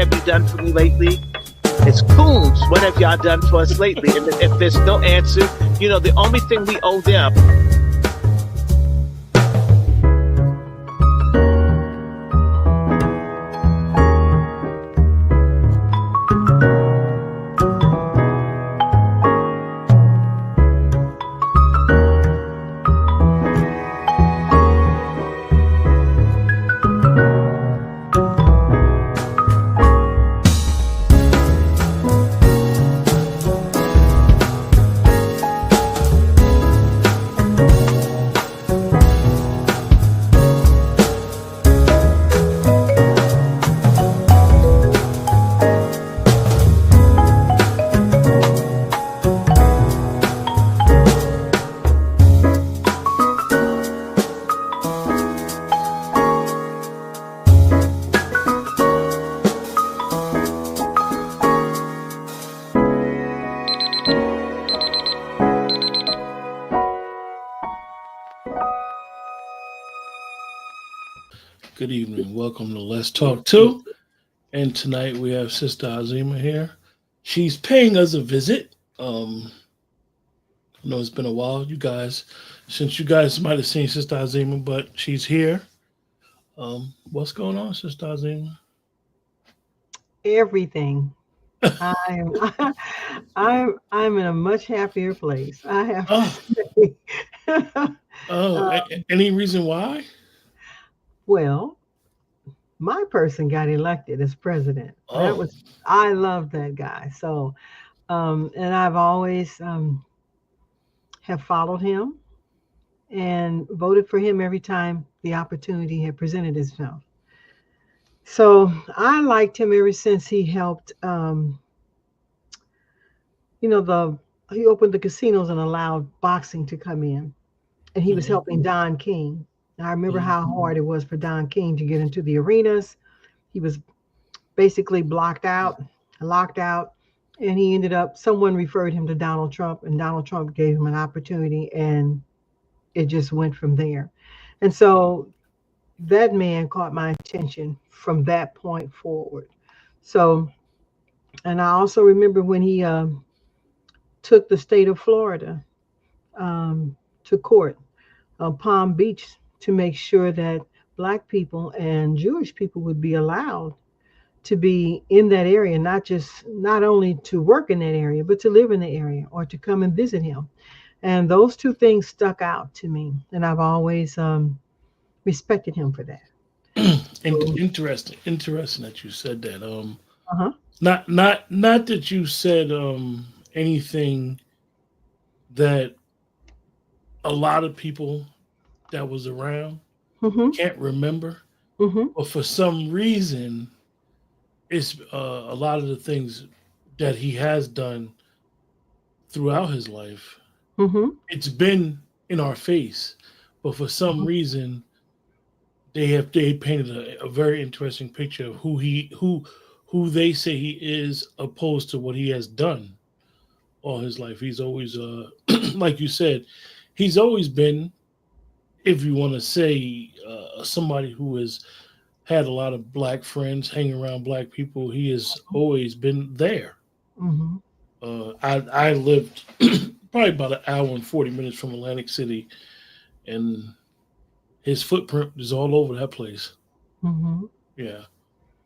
have you done for me lately? It's Coons, what have y'all done for us lately? And if there's no answer, the only thing we owe them. Good evening. Welcome to Let's Talk 2. And tonight we have Sister Azima here. She's paying us a visit. I know it's been a while, since you guys might have seen Sister Azima, but she's here. What's going on, Sister Azima? Everything. I'm I'm in a much happier place. I have to say. Any reason why? Well, my person got elected as president. I love that guy. So, and I've always have followed him and voted for him every time the opportunity had presented itself. So I liked him ever since he helped. He opened the casinos and allowed boxing to come in, and he was helping Don King. And I remember how hard it was for Don King to get into the arenas. He was basically locked out, and he ended up, someone referred him to Donald Trump, and Donald Trump gave him an opportunity, and it just went from there. And so that man caught my attention from that point forward. So, and I also remember when he took the state of Florida to court, Palm Beach, to make sure that Black people and Jewish people would be allowed to be in that area, not only to work in that area, but to live in the area or to come and visit him. And those two things stuck out to me, and I've always respected him for that. Interesting that you said that. Not that you said anything that a lot of people that was around can't remember, but for some reason, it's a lot of the things that he has done throughout his life. It's been in our face, but for some reason, they painted a very interesting picture of who they say he is, opposed to what he has done all his life. He's always, like you said, he's always been, if you want to say, somebody who has had a lot of Black friends, hanging around Black people. He has always been there. I lived probably about an hour and 40 minutes from Atlantic City, and his footprint is all over that place. Yeah.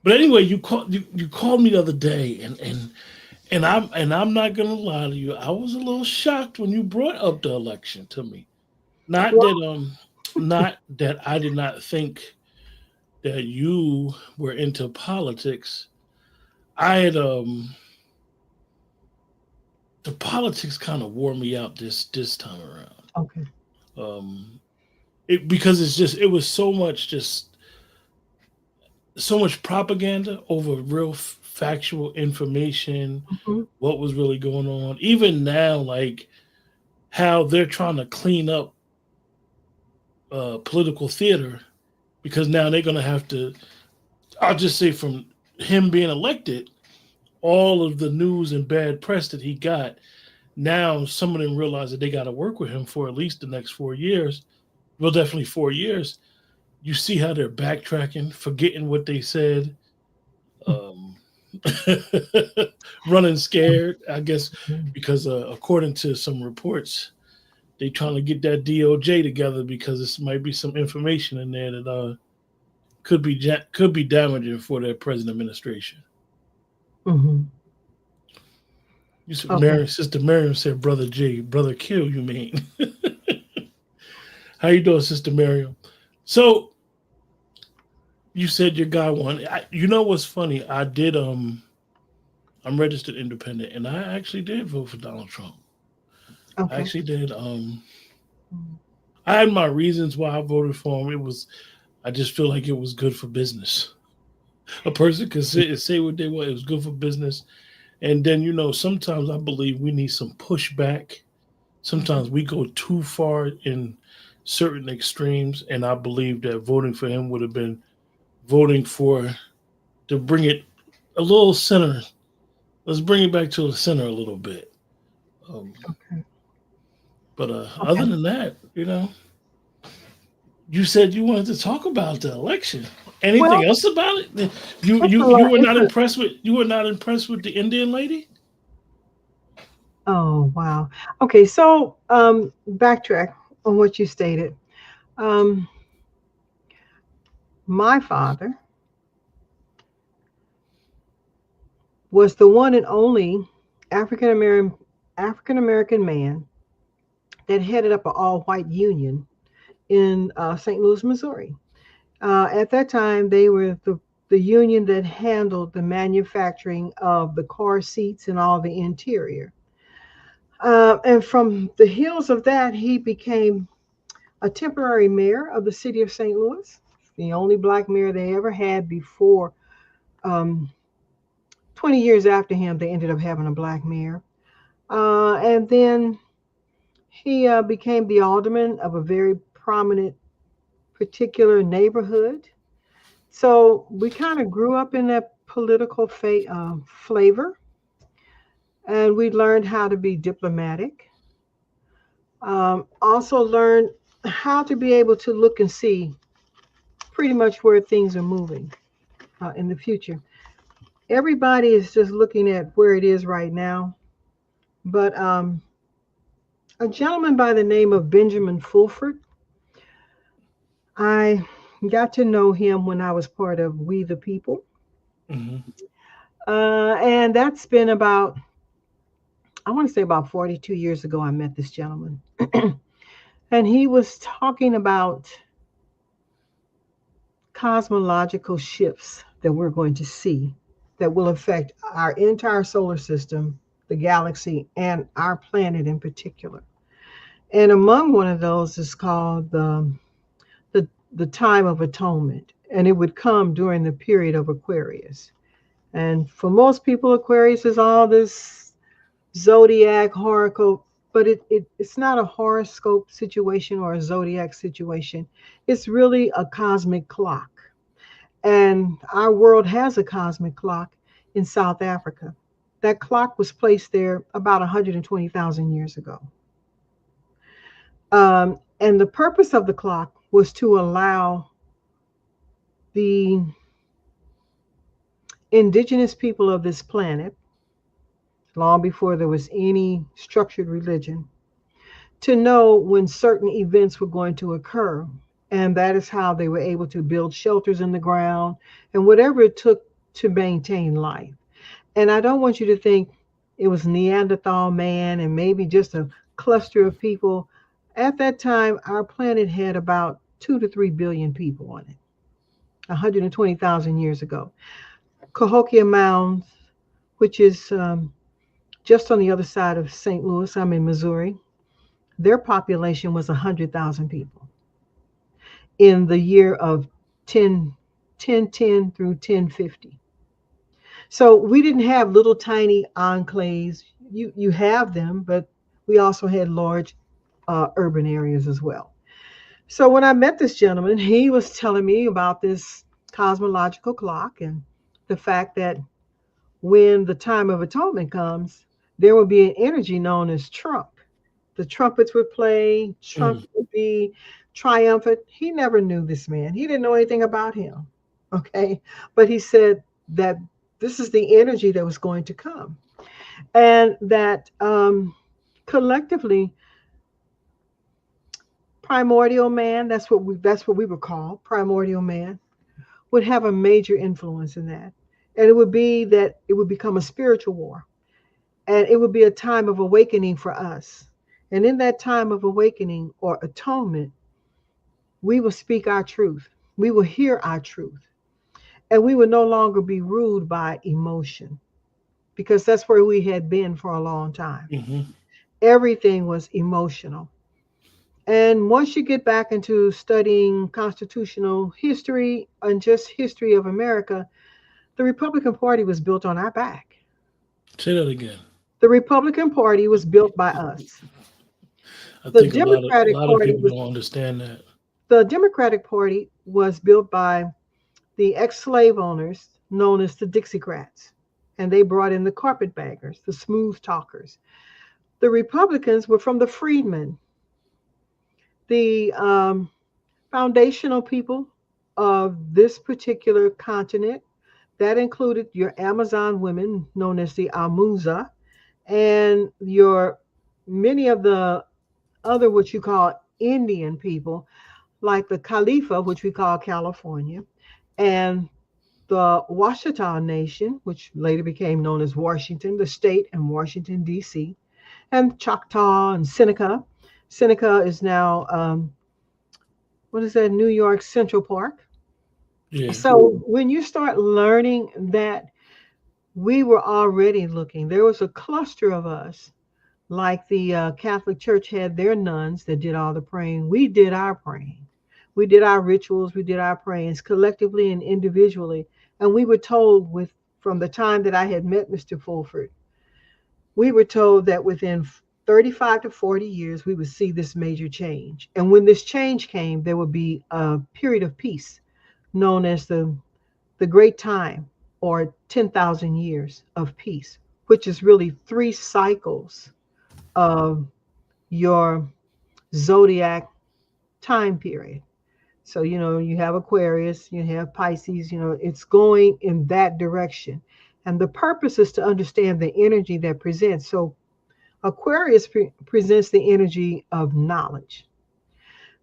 But anyway, you called me the other day, and I'm not gonna lie to you. I was a little shocked when you brought up the election to me. Not that I did not think that you were into politics. I had the politics kind of wore me out this time around. Okay. Because it was so much propaganda over real factual information, what was really going on. Even now, like how they're trying to clean up political theater, because now they're going to have to, I'll just say, from him being elected, all of the news and bad press that he got, now some of them realize that they got to work with him for at least the next 4 years. Well, definitely 4 years. You see how they're backtracking, forgetting what they said. running scared, I guess, because according to some reports, they trying to get that DOJ together because this might be some information in there that could be damaging for their present administration. Mm-hmm. You said Okay. Sister Miriam said, "Brother J, brother Q." You mean? How you doing, Sister Miriam? So you said your guy won. You know what's funny? I did. I'm registered independent, and I actually did vote for Donald Trump. I Okay. actually did. I had my reasons why I voted for him. I just feel like it was good for business. A person could sit and say what they want. It was good for business. And then, sometimes I believe we need some pushback. Sometimes we go too far in certain extremes. And I believe that voting for him would have been voting to bring it a little center. Let's bring it back to the center a little bit. Um, Okay. but other Okay. than that, you said you wanted to talk about the election. Anything Well, else about it? You it's a you lot. you were It's not a. impressed with the Indian lady? Oh wow. Okay. So backtrack on what you stated. Um, my father was the one and only African American African American man that headed up an all white union in St. Louis, Missouri. At that time, they were the union that handled the manufacturing of the car seats and all the interior. And from the heels of that, he became a temporary mayor of the city of St. Louis, the only black mayor they ever had before. Um, 20 years after him, they ended up having a black mayor. And then he became the alderman of a very prominent particular neighborhood. So we kind of grew up in that political flavor, and we learned how to be diplomatic. Also learned how to be able to look and see pretty much where things are moving in the future. Everybody is just looking at where it is right now, but a gentleman by the name of Benjamin Fulford, I got to know him when I was part of We the People. Mm-hmm. And that's been about, I want to say about 42 years ago, I met this gentleman. And he was talking about cosmological shifts that we're going to see that will affect our entire solar system, the galaxy, and our planet in particular. And among one of those is called the time of atonement. And it would come during the period of Aquarius. And for most people, Aquarius is all this zodiac horoscope, but it's not a horoscope situation or a zodiac situation. It's really a cosmic clock. And our world has a cosmic clock in South Africa. That clock was placed there about 120,000 years ago. And the purpose of the clock was to allow the indigenous people of this planet, long before there was any structured religion, to know when certain events were going to occur. And that is how they were able to build shelters in the ground and whatever it took to maintain life. And I don't want you to think it was Neanderthal man and maybe just a cluster of people. At that time, our planet had about 2 to 3 billion people on it, 120,000 years ago. Cahokia Mounds, which is just on the other side of St. Louis, I'm in Missouri, their population was 100,000 people in the year of 1010 through 1050. So we didn't have little tiny enclaves. You have them, but we also had large urban areas as well. So when I met this gentleman, he was telling me about this cosmological clock and the fact that when the time of atonement comes, there will be an energy known as trump. The trumpets would play, Trump Mm. would be triumphant. He never knew this man. He didn't know anything about him. Okay. But he said that this is the energy that was going to come. And that collectively, primordial man, that's what we would call primordial man, would have a major influence in that. And it would be that it would become a spiritual war. And it would be a time of awakening for us. And in that time of awakening or atonement, we will speak our truth. We will hear our truth. And we will no longer be ruled by emotion, because that's where we had been for a long time. Mm-hmm. Everything was emotional. And once you get back into studying constitutional history and just history of America, the Republican Party was built on our back. Say that again. The Republican Party was built by us. I The think a Democratic lot of Party people was don't understand that. the Democratic Party was built by the ex-slave owners known as the Dixiecrats. And they brought in the carpetbaggers, the smooth talkers. The Republicans were from the freedmen, the foundational people of this particular continent. That included your Amazon women, known as the Amuza, and your many of the other what you call Indian people, like the Khalifa, which we call California, and the Washita Nation, which later became known as Washington, the state, and Washington, D.C., and Choctaw and Seneca. Seneca is now, what is that, New York Central Park. Yeah. So when you start learning that we were already looking, there was a cluster of us, like the Catholic Church had their nuns that did all the praying. We did our praying. We did our rituals. We did our prayings collectively and individually. And we were told from the time that I had met Mr. Fulford, we were told that within 35 to 40 years, we would see this major change. And when this change came, there would be a period of peace known as the Great Time, or 10,000 years of peace, which is really 3 cycles of your zodiac time period. So, you have Aquarius, you have Pisces, it's going in that direction. And the purpose is to understand the energy that presents. So, Aquarius presents the energy of knowledge,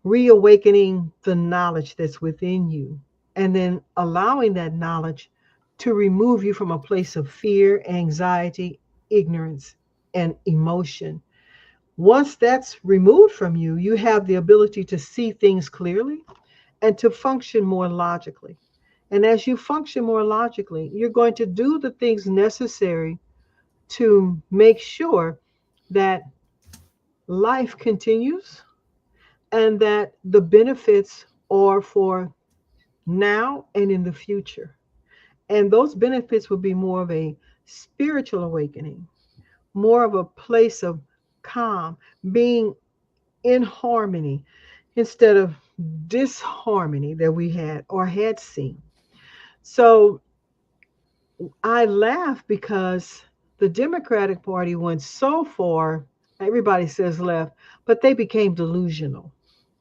reawakening the knowledge that's within you, and then allowing that knowledge to remove you from a place of fear, anxiety, ignorance, and emotion. Once that's removed from you, you have the ability to see things clearly and to function more logically. And as you function more logically, you're going to do the things necessary to make sure that life continues and that the benefits are for now and in the future. And those benefits will be more of a spiritual awakening, more of a place of calm, being in harmony instead of disharmony that we had or had seen. So I laugh because the Democratic Party went so far, everybody says left, but they became delusional.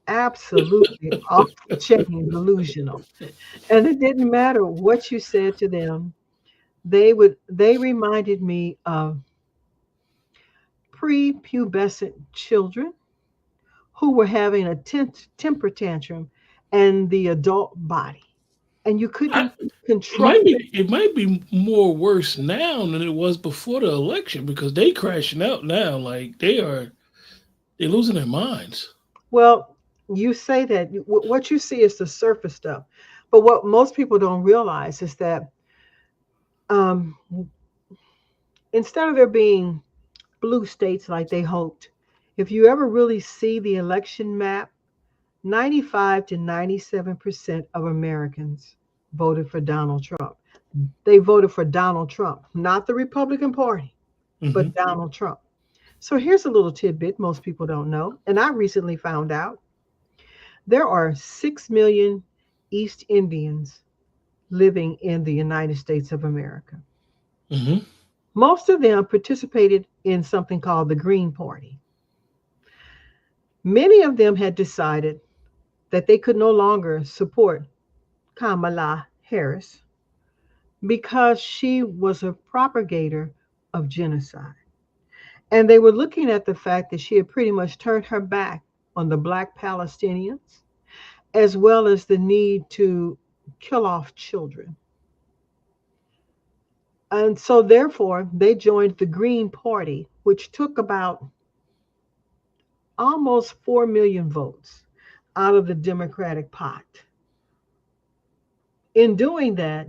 Absolutely off the chain delusional. And it didn't matter what you said to them. They reminded me of prepubescent children who were having a temper tantrum and the adult body. And you I, couldn't it might control it. be it might be more worse now than it was before the election because they crashing out now. Like they're losing their minds. Well, you say that what you see is the surface stuff. But what most people don't realize is that um, instead of there being blue states like they hoped, if you ever really see the election map, 95 to 97% of Americans voted for Donald Trump. They voted for Donald Trump, not the Republican Party, but Hmm. Donald Trump. So here's a little tidbit most people don't know, and I recently found out there are 6 million East Indians living in the United States of America. Hmm. Most of them participated in something called the Green Party. Many of them had decided that they could no longer support Kamala Harris because she was a propagator of genocide. And they were looking at the fact that she had pretty much turned her back on the Black Palestinians, as well as the need to kill off children. And so, therefore, they joined the Green Party, which took about almost 4 million votes out of the Democratic pot. In doing that,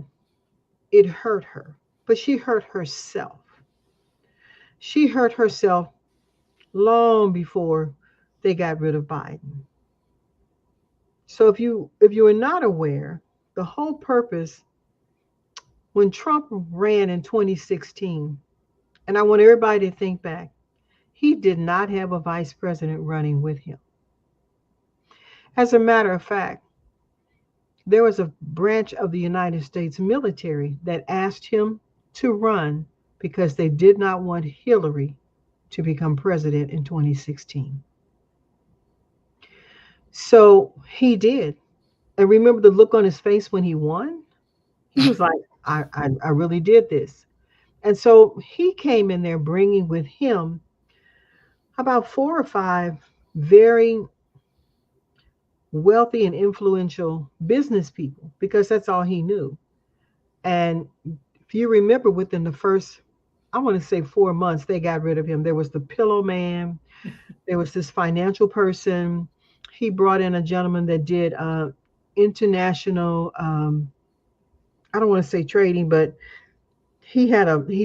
it hurt her, but she hurt herself. She hurt herself long before they got rid of Biden. So if you are not aware, the whole purpose when Trump ran in 2016, and I want everybody to think back, he did not have a vice president running with him. As a matter of fact, there was a branch of the United States military that asked him to run because they did not want Hillary to become president in 2016. So he did. And remember the look on his face when he won? He was like, I really did this. And so he came in there bringing with him about 4 or 5 very wealthy and influential business people, because that's all he knew. And if you remember, within the first, I want to say 4 months, they got rid of him. There was the pillow man. There was this financial person. He brought in a gentleman that did international, I don't want to say trading, but he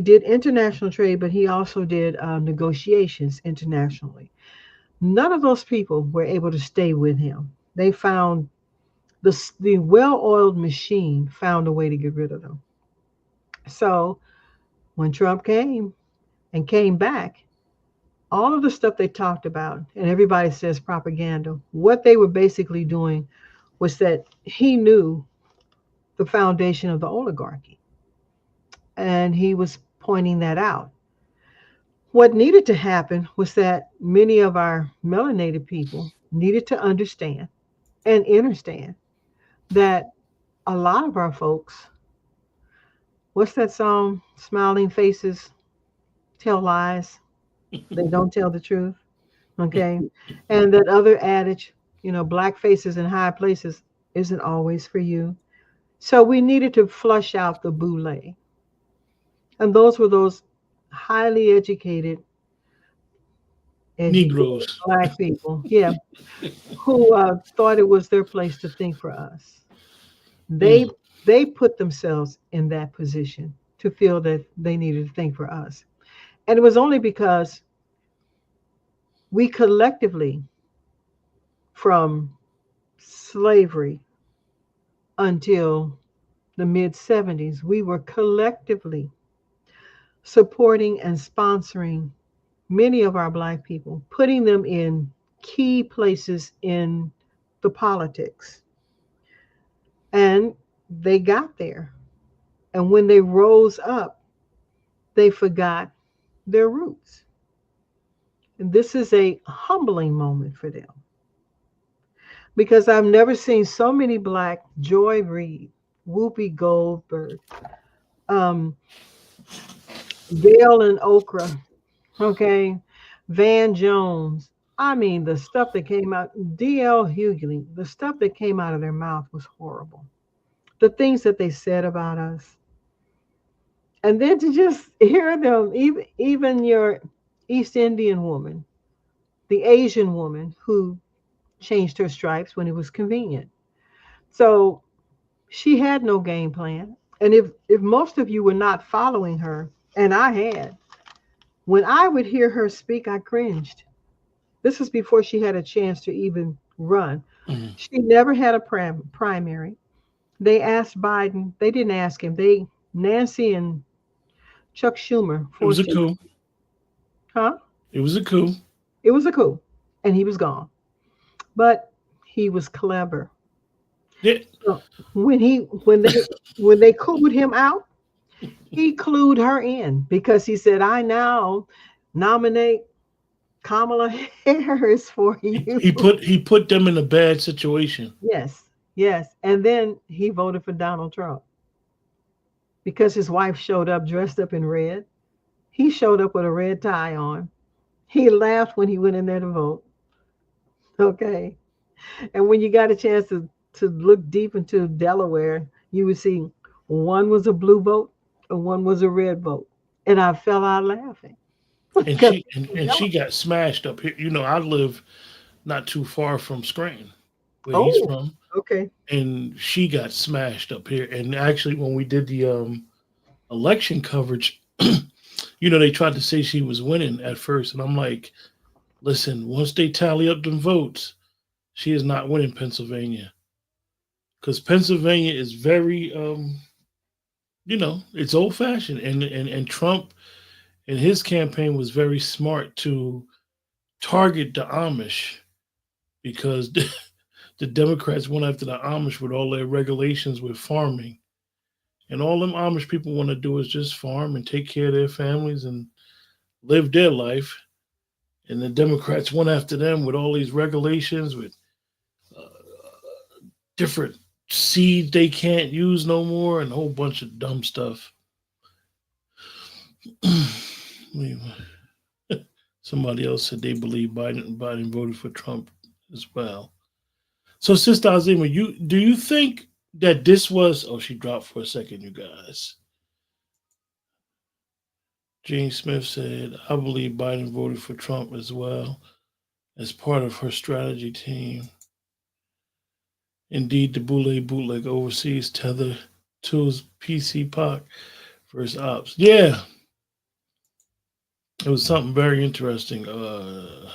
did international trade, but he also did negotiations internationally. None of those people were able to stay with him. They found the well-oiled machine found a way to get rid of them. So when Trump came back, all of the stuff they talked about, and everybody says propaganda, what they were basically doing was that he knew the foundation of the oligarchy. And he was pointing that out. What needed to happen was that many of our melanated people needed to understand and understand that a lot of our folks, what's that song? Smiling faces tell lies. They don't tell the truth. Okay. And that other adage, black faces in high places isn't always for you. So we needed to flush out the boule. And those were those highly educated Negroes. Black people, yeah, who thought it was their place to think for us. They put themselves in that position to feel that they needed to think for us. And it was only because we collectively, from slavery until the mid-70s, we were collectively supporting and sponsoring many of our Black people, putting them in key places in the politics. And they got there. And when they rose up, they forgot their roots. And this is a humbling moment for them. Because I've never seen so many Black, Joy Reid, Whoopi Goldberg, Gail and Okra, okay, Van Jones. I mean, the stuff that came out, D.L. Hughley, the stuff that came out of their mouth was horrible. The things that they said about us. And then to just hear them, even your East Indian woman, the Asian woman who changed her stripes when it was convenient. So she had no game plan. And if most of you were not following her, and I had, when I would hear her speak, I cringed. This was before she had a chance to even run. Mm-hmm. She never had a primary. They asked Biden. They didn't ask him. Nancy and Chuck Schumer. It was a coup. Huh? It was a coup. It was a coup. And he was gone. But he was clever. Yeah. So when they cooed him out, he clued her in because he said, I now nominate Kamala Harris for you. He put them in a bad situation. Yes. And then he voted for Donald Trump because his wife showed up dressed up in red. He showed up with a red tie on. He laughed when he went in there to vote. Okay. And when you got a chance to look deep into Delaware, you would see one was a blue vote and one was a red vote. And I fell out laughing And because she got smashed up here. I live not too far from Scranton, where he's oh, from, okay. and she got smashed up here. And actually, when we did the election coverage, they tried to say she was winning at first, and I'm like, listen, once they tally up them votes, she is not winning Pennsylvania, because Pennsylvania is very, it's old fashioned, and Trump and his campaign was very smart to target the Amish because the Democrats went after the Amish with all their regulations with farming. And all them Amish people want to do is just farm and take care of their families and live their life. And the Democrats went after them with all these regulations, with uh, different seeds they can't use no more, and a whole bunch of dumb stuff. Somebody else said they believe Biden voted for Trump as well. So, Sister Azima, do you think that this was? Oh, she dropped for a second, you guys. Jane Smith said, "I believe Biden voted for Trump as well as part of her strategy team. Indeed, the bootleg overseas tether tools PC Pac versus ops. Yeah, it was something very interesting. I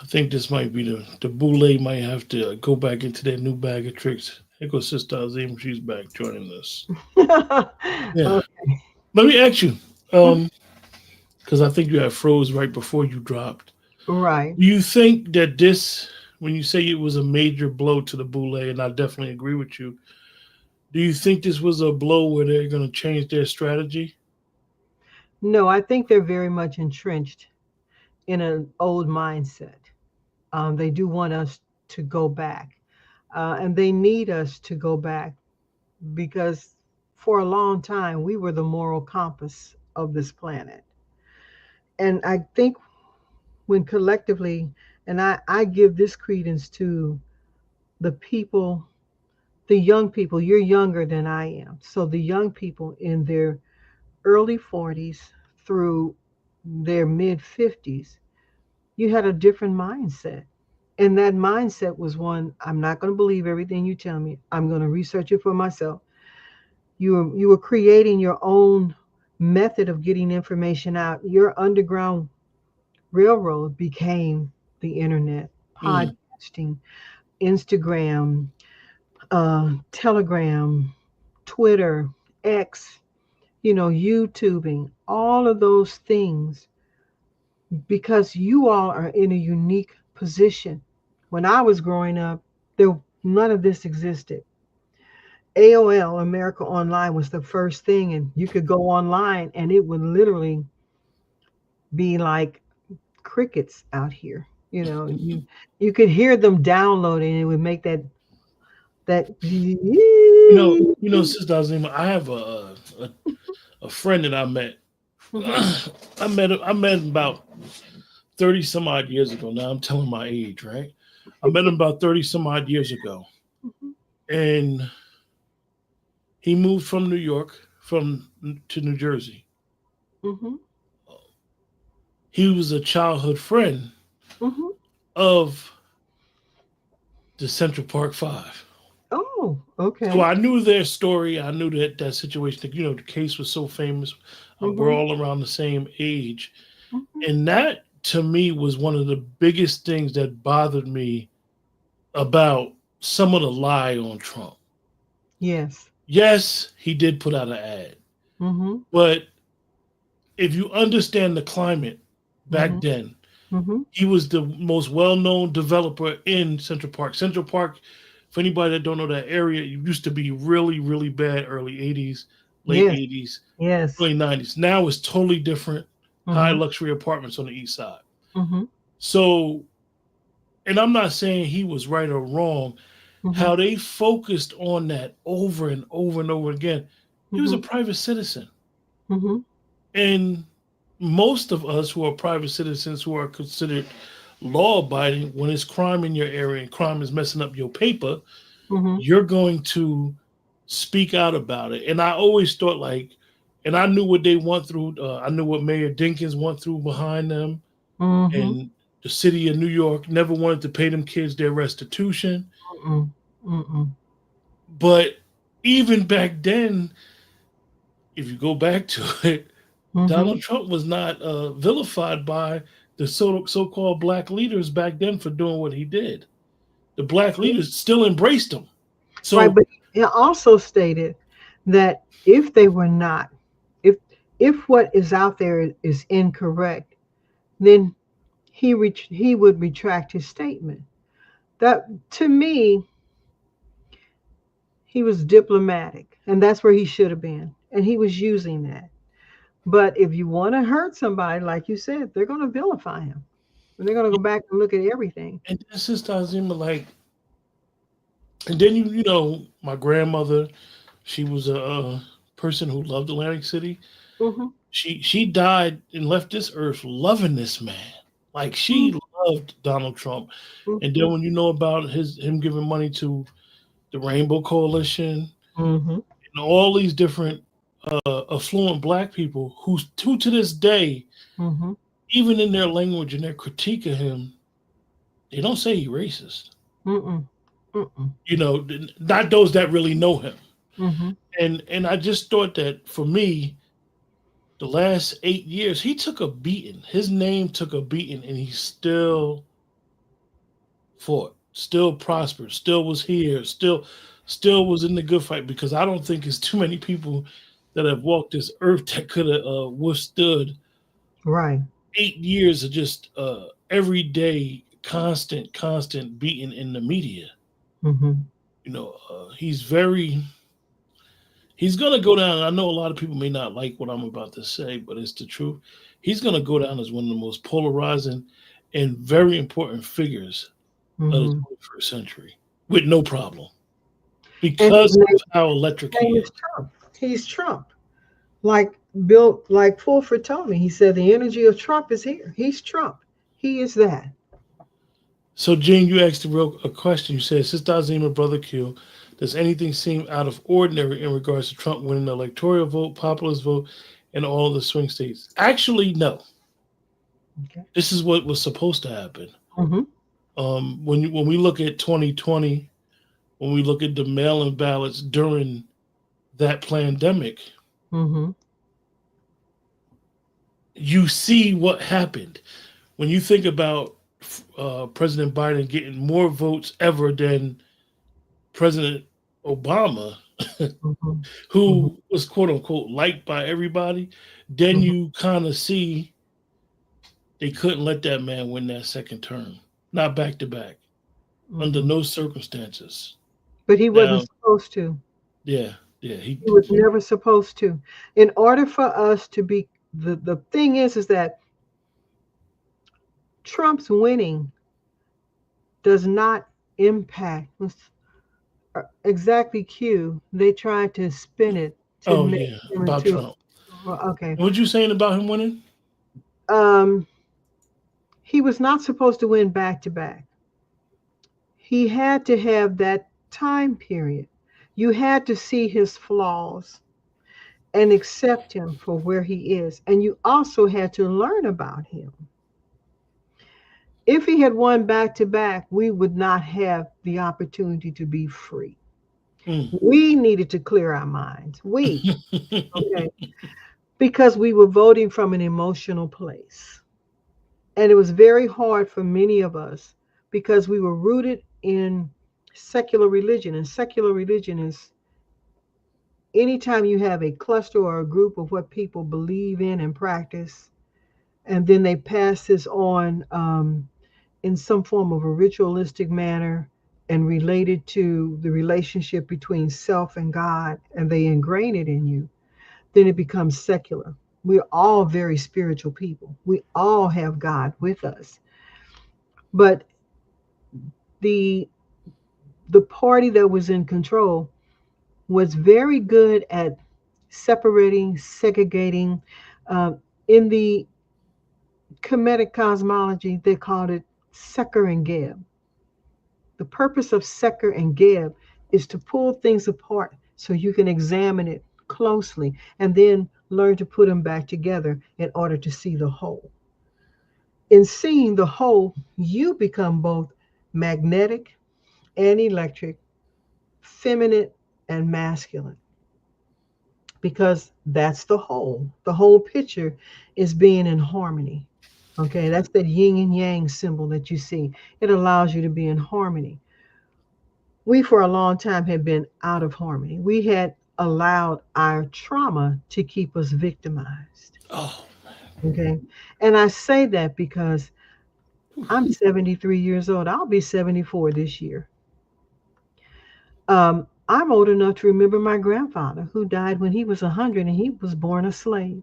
think this might be the boule might have to go back into their new bag of tricks. Here goes Sister Azim. She's back joining us. Yeah. Okay. Let me ask you, because I think you had froze right before you dropped. Right. Do you think that this, when you say it was a major blow to the boule, and I definitely agree with you, do you think this was a blow where they're going to change their strategy? No, I think they're very much entrenched in an old mindset. They do want us to go back, and they need us to go back because for a long time we were the moral compass of this planet. And I think when collectively, and I give this credence to the people, the young people, you're younger than I am. So the young people in their early 40s through their mid 50s, you had a different mindset. And that mindset was one, I'm not going to believe everything you tell me. I'm going to research it for myself. You were creating your own method of getting information out. Your underground railroad became the internet, Mm, podcasting, Instagram, Telegram, Twitter, X, YouTubing, all of those things, because you all are in a unique position. When I was growing up, there none of this existed. AOL, America Online, was the first thing, and you could go online and it would literally be like crickets out here. You could hear them downloading, and it would make that Sister Azima, I have a friend that I met. Mhm, I met him about 30 some odd years ago. Now I'm telling my age, right? I met him about 30 some odd years ago. mhm, And he moved from New York to New Jersey. mhm, He was a childhood friend mhm. of the Central Park Five. Oh, So okay. I knew their story. I knew that situation. The case was so famous. We're Mhm, all around the same age. mhm. And that to me was one of the biggest things that bothered me about some of the lie on Trump. Yes. Yes, he did put out an ad, Mhm, but if you understand the climate back mhm, then, mhm. he was the most well-known developer in Central Park. Central Park, for anybody that don't know that area, it used to be really, really bad early 80s, late Yes. 80s, Yes. early 90s. Now it's totally different. High Mhm, luxury apartments on the east side. mhm, So, and I'm not saying he was right or wrong. mhm. How they focused on that over and over and over again. He was a private citizen. Mm-hmm. And most of us who are private citizens who are considered law abiding, when it's crime in your area and crime is messing up your paper, Mm-hmm. you're going to speak out about it. And I always thought like, and I knew what they went through. I knew what Mayor Dinkins went through behind them, Mm-hmm. and the city of New York never wanted to pay them kids their restitution. Mm-mm. Mm-mm. But even back then, if you go back to it, Mm-hmm. Donald Trump was not vilified by the so-called black leaders back then for doing what he did. The black leaders still embraced him. Right, So, but he also stated that if they were not, if if what is out there is incorrect, then he would retract his statement. That to me, he was diplomatic, and that's where he should have been, and he was using that. But if you want to hurt somebody, like you said, they're going to vilify him, and they're going to go back and look at everything. and then Sister Azima, like, and then my grandmother, she was a person who loved Atlantic City. Mm-hmm. She died and left this earth loving this man. Like she loved Donald Trump. And Mm-hmm. then when you know about him giving money to the Rainbow Coalition Mm-hmm. and all these different affluent black people who to this day, Mm-hmm. even in their language and their critique of him, they don't say he's racist. Mm-mm. Mm-mm. Not those that really know him. Mm-hmm. And I just thought that for me, the last 8 years, he took a beating. His name took a beating, and he still fought, still prospered, still was here, still was in the good fight. Because I don't think it's too many people that have walked this earth that could have withstood Right. 8 years of just everyday, constant beating in the media. Mm-hmm. He's very. He's gonna go down. I know a lot of people may not like what I'm about to say, but it's the truth. He's gonna go down as one of the most polarizing and very important figures of the Mm-hmm. 21st century, with no problem, And because of how electric name he is is. Trump. He's Trump. Like Bill, like Fulford told me, he said the energy of Trump is here. He's Trump. He is that. So, Gene, you asked a question. You said, Sister Azima, Brother Q, does anything seem out of ordinary in regards to Trump winning the electoral vote, populist vote, and all the swing states? Actually, no. Okay. This is what was supposed to happen. Mm-hmm. When we look at 2020, when we look at the mail-in ballots during that pandemic, Mm-hmm. you see what happened. When you think about President Biden getting more votes ever than President Obama, Mm-hmm. Mm-hmm. who was quote unquote liked by everybody, then Mm-hmm. you kind of see they couldn't let that man win that second term, not back to back, under Mm-hmm. no circumstances. But he wasn't Now, supposed to. yeah, He was never supposed to. In order for us to be the thing is that Trump's winning does not impact exactly Q. They tried to spin it to oh make yeah, him about into Trump. okay. What you saying about him winning? Um, he was not supposed to win back to back. He had to have that time period. You had to see his flaws and accept him for where he is. And you also had to learn about him. If he had won back to back, we would not have the opportunity to be free. Mm. We needed to clear our minds. Okay, because we were voting from an emotional place. And it was very hard for many of us because we were rooted in secular religion. And secular religion is anytime you have a cluster or a group of what people believe in and practice, and then they pass this on in some form of a ritualistic manner and related to the relationship between self and God, and they ingrain it in you, then it becomes secular. We're all very spiritual people. We all have God with us. But the the party that was in control was very good at separating, segregating. Uh, in the Kemetic cosmology, they called it Seker and Geb. The purpose of Seker and Geb is to pull things apart so you can examine it closely and then learn to put them back together in order to see the whole. In seeing the whole, you become both magnetic and electric, feminine and masculine, because that's the whole. The whole picture is being in harmony. Okay, that's that yin and yang symbol that you see. It allows you to be in harmony. We, for a long time, had been out of harmony. We had allowed our trauma to keep us victimized. Oh, Okay, and I say that because I'm 73 years old. I'll be 74 this year. I'm old enough to remember my grandfather who died when he was 100 and he was born a slave.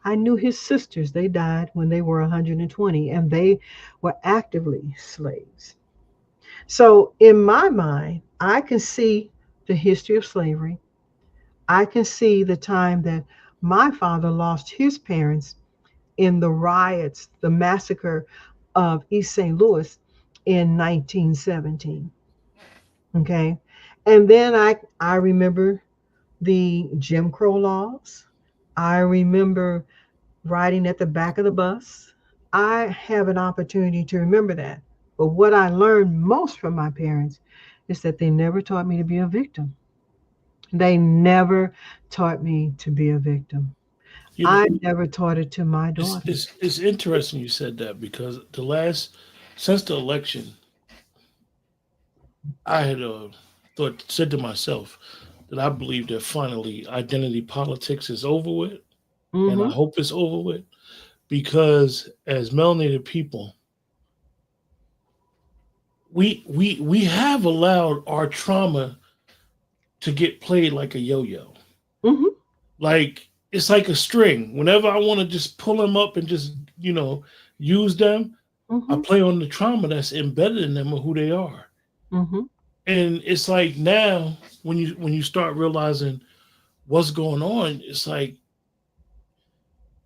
I knew his sisters. They died when they were 120 and they were actively slaves. So in my mind, I can see the history of slavery. I can see the time that my father lost his parents in the riots, the massacre of East St. Louis in 1917. Okay. And then I remember the Jim Crow laws. I remember riding at the back of the bus. I have an opportunity to remember that. But what I learned most from my parents is that they never taught me to be a victim. They never taught me to be a victim. you know, I never taught it to my it's, daughters. it's it's interesting you said that because since the election, I had said to myself that I believe that finally identity politics is over with, and I Mm-hmm. hope it's over with because as melanated people, we have allowed our trauma to get played like a yo-yo. Mm-hmm. Like it's like a string. Whenever I want to just pull them up and just use them, I Mm-hmm. play on the trauma that's embedded in them or who they are. Mm-hmm. And it's like now when you start realizing what's going on, it's like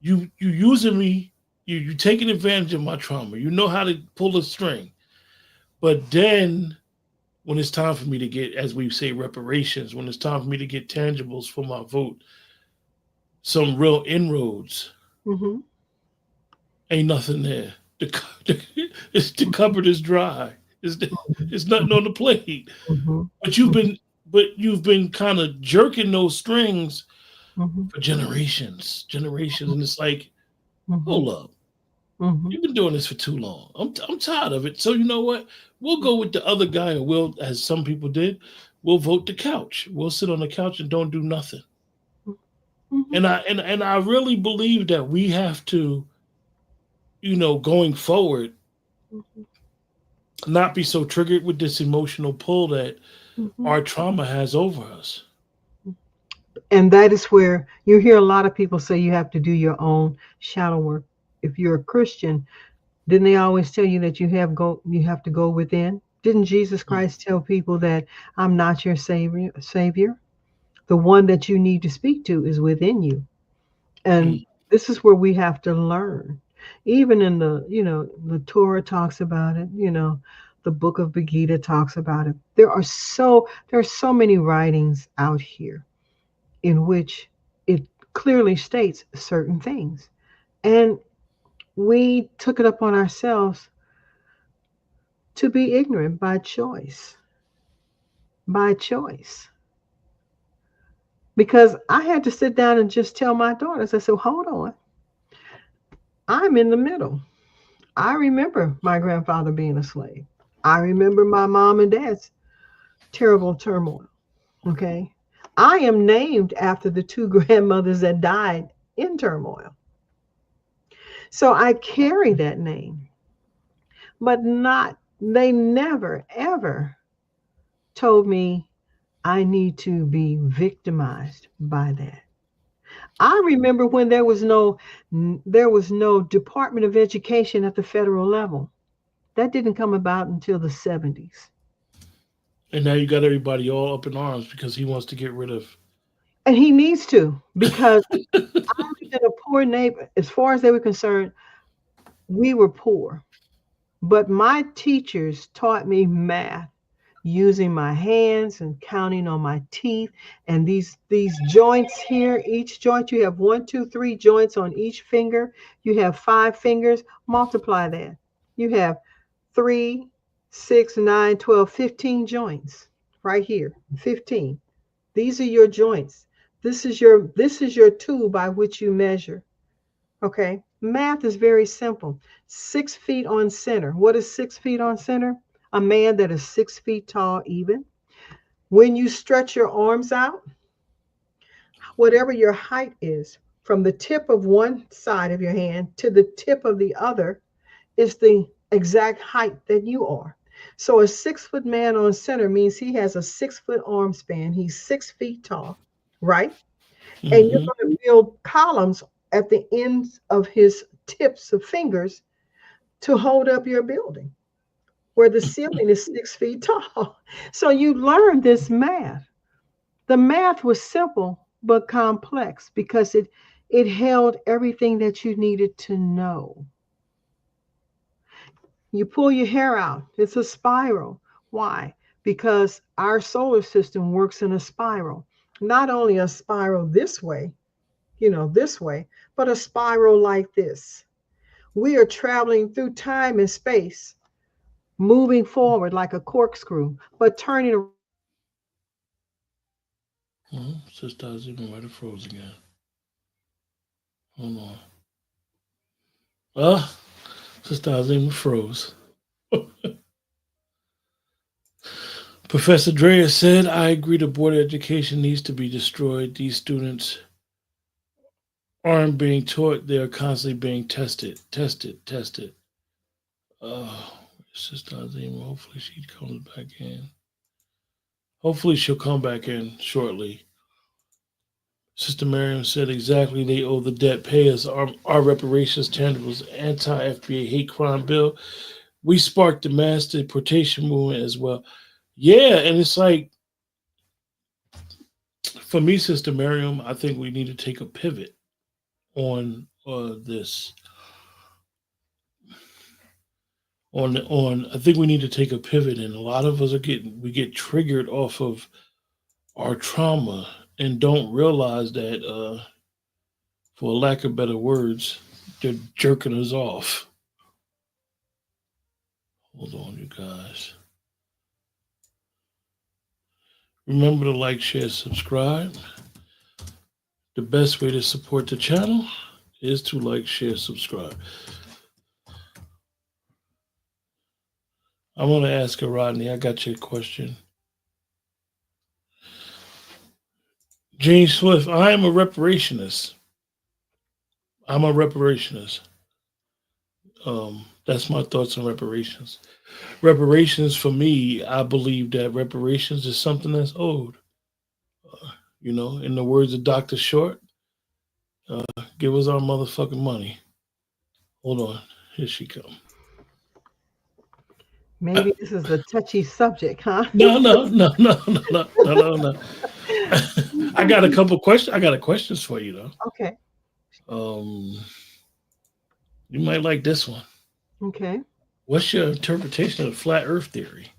you using me, you taking advantage of my trauma. You know how to pull the string, but then when it's time for me to get, as we say, reparations, when it's time for me to get tangibles for my vote, some real inroads, Mm-hmm. ain't nothing there. The cupboard is dry. It's nothing on the plate. Mm-hmm. But you've been kind of jerking those strings Mm-hmm. for generations, and it's like, Mm-hmm. hold up, Mm-hmm. you've been doing this for too long. I'm tired of it. So you know what? We'll go with the other guy, or we'll, as some people did, we'll vote the couch. We'll sit on the couch and don't do nothing. Mm-hmm. And I really believe that we have to, going forward, not be so triggered with this emotional pull that Mm-hmm. our trauma has over us. And that is where you hear a lot of people say you have to do your own shadow work. If you're a Christian, didn't they always tell you that you have to go within? Didn't Jesus Mm, Christ tell people that I'm not your savior? The one that you need to speak to is within you. And mm, this is where we have to learn. Even in the Torah talks about it, the book of Begida talks about it. There are so many writings out here in which it clearly states certain things. And we took it upon ourselves to be ignorant by choice. By choice. Because I had to sit down and just tell my daughters, I said, hold on, I'm in the middle. I remember my grandfather being a slave. I remember my mom and dad's terrible turmoil. Okay. I am named after the two grandmothers that died in turmoil. So I carry that name, but they never, ever told me I need to be victimized by that. I remember when there was no Department of Education at the federal level. That didn't come about until the 70s. And now you got everybody all up in arms because he wants to get rid of And he needs to, because I lived in a poor neighbor. As far as they were concerned, we were poor. But my teachers taught me math using my hands and counting on my teeth. And these joints here, each joint, you have one, two, three joints on each finger. You have 5 fingers. Multiply that. You have 3, 6, 9, 12, 15 joints right here. 15. These are your joints. This is your tool by which you measure. Okay. Math is very simple. 6 feet on center. What is 6 feet on center? A man that is 6 feet tall, even. When you stretch your arms out, whatever your height is, from the tip of one side of your hand to the tip of the other, is the exact height that you are. So a 6 foot man on center means he has a 6 foot arm span. He's 6 feet tall, right? And you're Mm-hmm. going to build columns at the ends of his tips of fingers to hold up your building, where the ceiling is 6 feet tall. So you learn this math. The math was simple but complex because it held everything that you needed to know. You pull your hair out, it's a spiral. Why? Because our solar system works in a spiral. Not only a spiral this way, this way, but a spiral like this. We are traveling through time and space, moving forward like a corkscrew, but turning around like a spiral. Sister Azima might have froze again. Hold on. Ah, Sister Azima froze. Professor Drea said, I agree the board of education needs to be destroyed. These students aren't being taught, they're constantly being tested, tested, tested. Oh, Sister Azima, hopefully she comes back in. Hopefully she'll come back in shortly. Sister Miriam said exactly they owe the debt. Pay us our reparations. Tangibles anti-FBA hate crime bill. We sparked the mass deportation movement as well. Yeah, and it's like, for me, Sister Miriam, I think we need to take a pivot on this. On I think we need to take a pivot, and a lot of us we get triggered off of our trauma and don't realize that, for lack of better words, they're jerking us off. Hold on, you guys. Remember to like, share, subscribe. The best way to support the channel is to like, share, subscribe. I want to ask her, Rodney. I got your question. Jane Swift, I am a reparationist. I'm a reparationist. That's my thoughts on reparations. Reparations, for me, I believe that reparations is something that's owed. In the words of Dr. Short, give us our motherfucking money. Hold on. Here she come. Maybe this is a touchy subject, huh? No, no, no, no, no, no, no, no, no. I got a couple questions. I got a questions for you though. Okay. You might like this one. Okay. What's your interpretation of the flat Earth theory?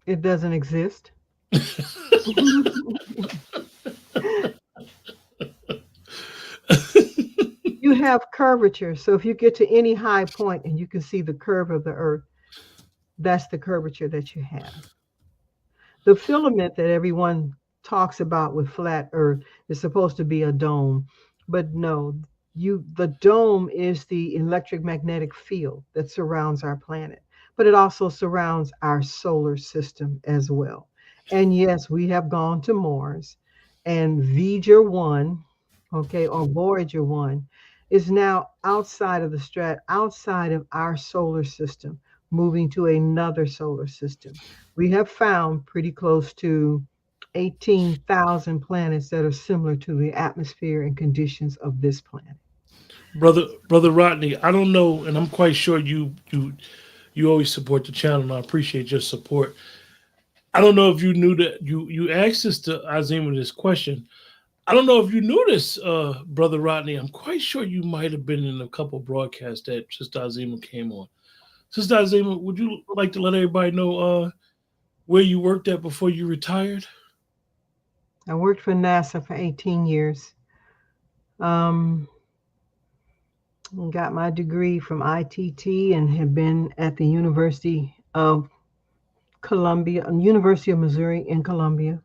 It doesn't exist. You have curvature. So if you get to any high point and you can see the curve of the earth, that's the curvature that you have. The filament that everyone talks about with flat earth is supposed to be a dome, but no, the dome is the electromagnetic field that surrounds our planet, but it also surrounds our solar system as well. And yes, we have gone to Mars, and Voyager 1, okay, or Voyager 1 is now outside of our solar system, moving to another solar system. We have found pretty close to 18,000 planets that are similar to the atmosphere and conditions of this planet. Brother Rodney, I don't know, and I'm quite sure you always support the channel, and I appreciate your support. I don't know if you knew that you asked Sister Azima this question. I don't know if you knew this, Brother Rodney. I'm quite sure you might have been in a couple broadcasts that Sister Azima came on. Sister Azima, would you like to let everybody know where you worked at before you retired? I worked for NASA for 18 years. Um, got my degree from ITT and have been at the University of Columbia, University of Missouri in Columbia.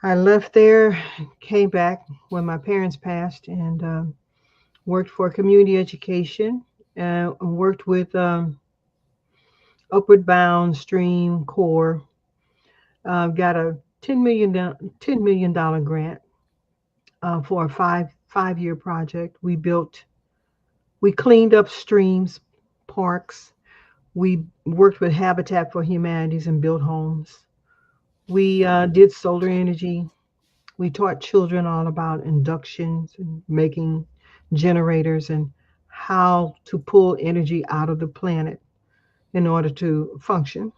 I left there, came back when my parents passed, and worked for community education. Worked with Upward Bound, Stream, Core. Got a $10 million grant for a five-year project. We cleaned up streams, parks. We worked with Habitat for Humanities and built homes. We did solar energy. We taught children all about inductions and making generators and how to pull energy out of the planet in order to function.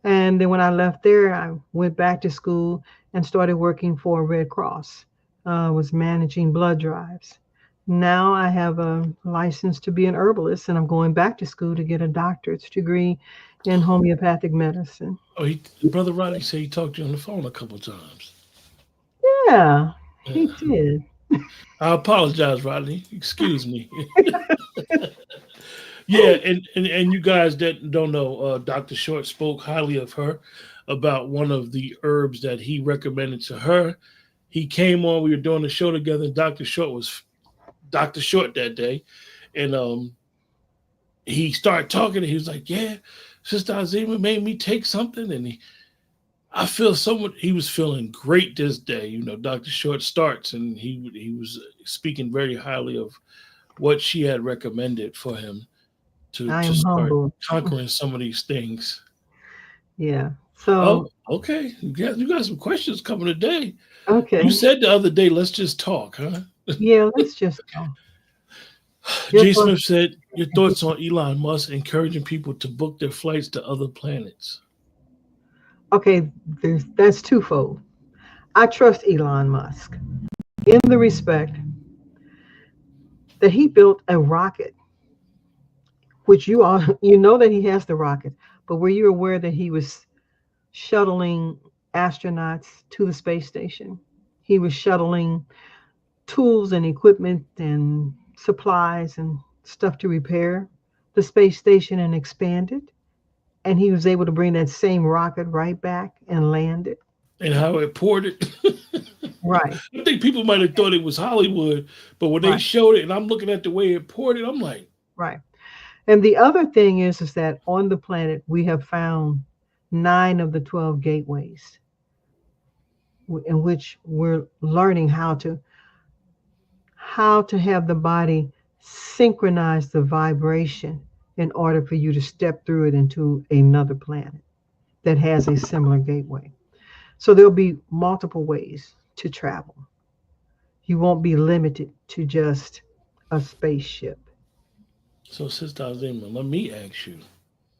And then when I left there, I went back to school and started working for Red Cross. Was managing blood drives. Now I have a license to be an herbalist, and I'm going back to school to get a doctorate's degree in homeopathic medicine. Oh, Brother Rodney said he talked to you on the phone a couple times. Yeah, he Yeah. did. I apologize, Rodney. Excuse me. Yeah, and you guys that don't know, Dr. Short spoke highly of her about one of the herbs that he recommended to her. He came on, we were doing the show together. Dr. Short was Dr. Short that day. And he started talking and he was like, yeah, Sister Azima made me take something. And I feel someone, he was feeling great this day. You know, Dr. Short starts and he was speaking very highly of what she had recommended for him I to am start humble. conquering some of these things. Yeah. Oh, So, okay. You got some questions coming today. You okay. said the other day, let's just talk, huh? Yeah, let's just go. Your Jay thoughts. Smith said, your thoughts on Elon Musk encouraging people to book their flights to other planets. Okay, that's twofold. I trust Elon Musk in the respect that he built a rocket, which you know that he has the rocket, but were you aware that he was shuttling astronauts to the space station? He was shuttling tools and equipment and supplies and stuff to repair the space station and expand it. And he was able to bring that same rocket right back and land it. And how it ported. Right, I think people might have thought it was Hollywood, but when they right, showed it and I'm looking at the way it ported, I'm like, right. And the other thing is that on the planet we have found 9 of the 12 gateways in which we're learning how to have the body synchronize the vibration in order for you to step through it into another planet that has a similar gateway. So there'll be multiple ways to travel. You won't be limited to just a spaceship. so Sister Azima, let me ask you,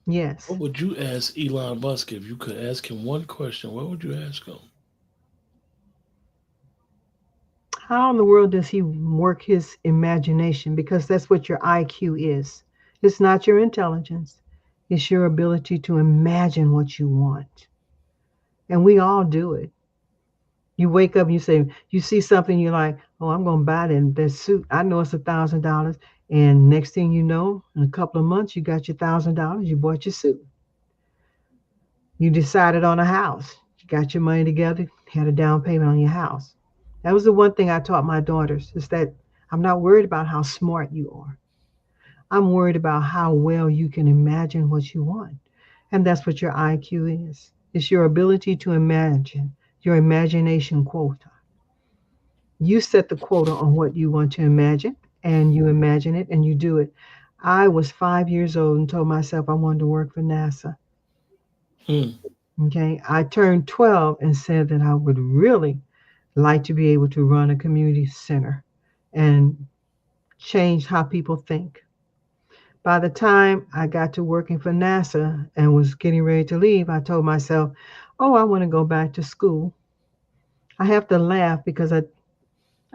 Yes. what would you ask Elon Musk if you could ask him one question? What would you ask him? How in the world does he work his imagination? Because that's what your IQ is. It's not your intelligence, it's your ability to imagine what you want. And we all do it. You wake up and you say, you see something, you're like, oh, I'm going to buy that suit. I know it's $1,000. And next thing you know, in a couple of months, you got your $1,000, you bought your suit. You decided on a house. You got your money together, had a down payment on your house. That was the one thing I taught my daughters is that I'm not worried about how smart you are. I'm worried about how well you can imagine what you want. And that's what your IQ is. It's your ability to imagine, your imagination quota. You set the quota on what you want to imagine, and you imagine it and you do it. I was 5 years old and told myself I wanted to work for NASA. Hmm. Okay. I turned 12 and said that I would really like to be able to run a community center and change how people think. By the time I got to working for NASA and was getting ready to leave, I told myself, oh, I want to go back to school. I have to laugh because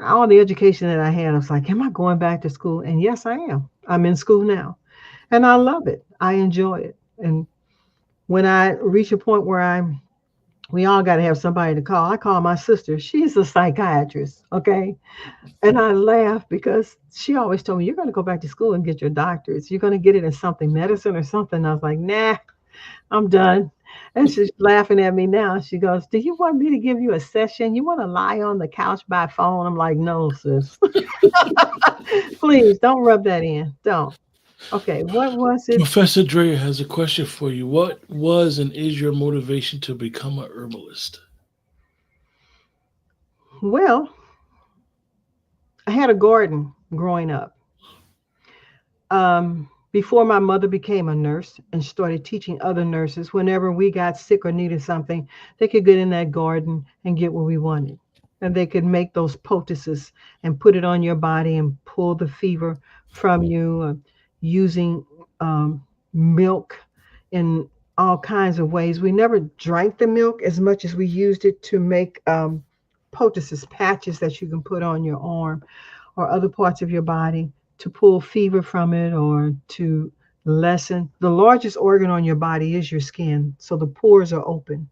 all the education that I had, I was like, am I going back to school? And yes, I am. I'm in school now. And I love it. I enjoy it. And when I reach a point where we all got to have somebody to call. I call my sister. She's a psychiatrist. Okay. And I laugh because she always told me, you're going to go back to school and get your doctorates. You're going to get it in something, medicine or something. I was like, nah, I'm done. And she's laughing at me now. She goes, do you want me to give you a session? You want to lie on the couch by phone? I'm like, no, sis. Please don't rub that in. Don't. Okay. What was it? Professor Dre has a question for you. What was and is your motivation to become a herbalist? Well, I had a garden growing up. Before my mother became a nurse and started teaching other nurses, whenever we got sick or needed something, they could get in that garden and get what we wanted. And they could make those poultices and put it on your body and pull the fever from you, using milk in all kinds of ways. We never drank the milk as much as we used it to make poultices, patches that you can put on your arm or other parts of your body to pull fever from it or to lessen. The largest organ on your body is your skin, so the pores are open.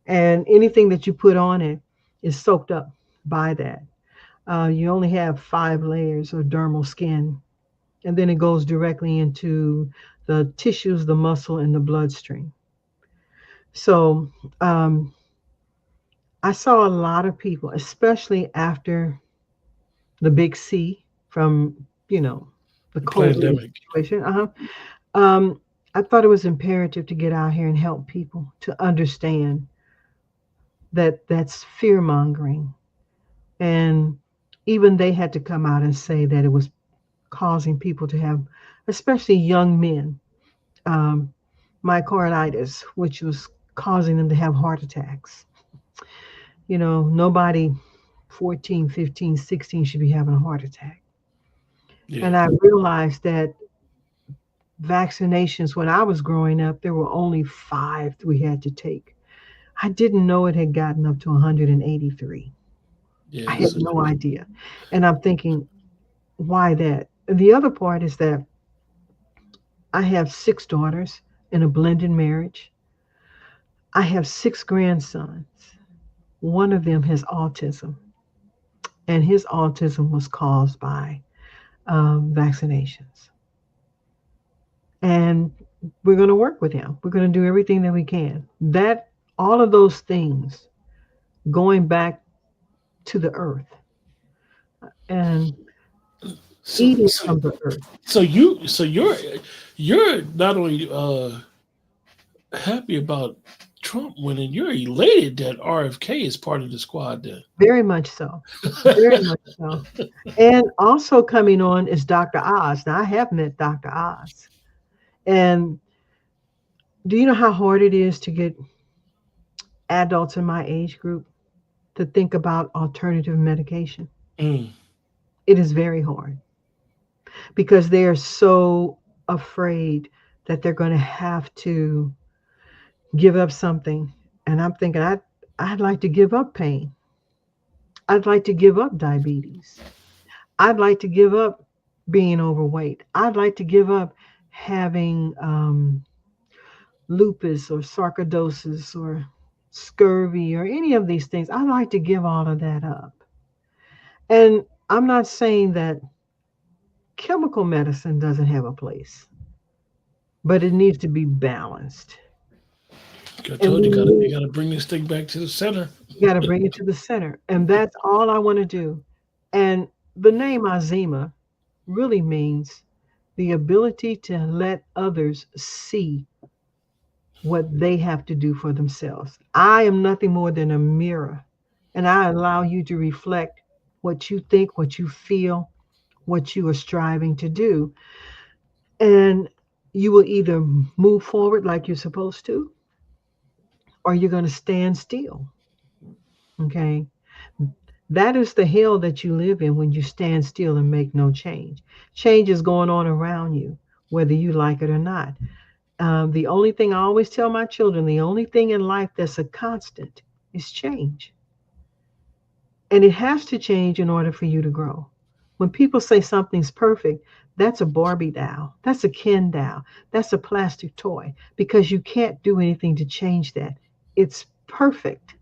And anything that you put on it is soaked up by that. You only have 5 layers of dermal skin, and then it goes directly into the tissues, the muscle, and the bloodstream. So I saw a lot of people, especially after the big C from, the The COVID pandemic. situation. Um, I thought it was imperative to get out here and help people to understand that that's fear mongering. And even they had to come out and say that it was causing people to have, especially young men, um, myocarditis, which was causing them to have heart attacks. Nobody 14, 15, 16 should be having a heart attack. Yeah. And I realized that vaccinations, when I was growing up, there were only 5 we had to take. I didn't know it had gotten up to 183. I Yeah. had no idea. And I'm thinking, why that? And the other part is that I have 6 daughters in a blended marriage. I have 6 grandsons. One of them has autism, and his autism was caused by vaccinations. And we're going to work with him. We're going to do everything that we can. That all of those things going back to the earth and So, eating so, from the earth. so you're not only happy about Trump winning, you're elated that RFK is part of the squad. Then. Very much so. Very much so. And also coming on is Dr. Oz. Now I have met Dr. Oz. And do you know how hard it is to get adults in my age group to think about alternative medication? Mm. It is very hard because they are so afraid that they're going to have to give up something. And I'm thinking, I'd like to give up pain. I'd like to give up diabetes. I'd like to give up being overweight. I'd like to give up having lupus or sarcoidosis or scurvy or any of these things. I'd like to give all of that up. And I'm not saying that chemical medicine doesn't have a place, but it needs to be balanced. I And told you, you gotta bring this thing back to the center. we got to bring it to the center. And that's all I want to do. And the name Azima really means the ability to let others see what they have to do for themselves. I am nothing more than a mirror, and I allow you to reflect what you think, what you feel, what you are striving to do. And you will either move forward like you're supposed to, or you're going to stand still. Okay. That is the hell that you live in when you stand still and make no change. Change is going on around you, whether you like it or not. The only thing I always tell my children, the only thing in life that's a constant is change. And it has to change in order for you to grow. When people say something's perfect, that's a Barbie doll, that's a Ken doll, that's a plastic toy, because you can't do anything to change that. It's perfect.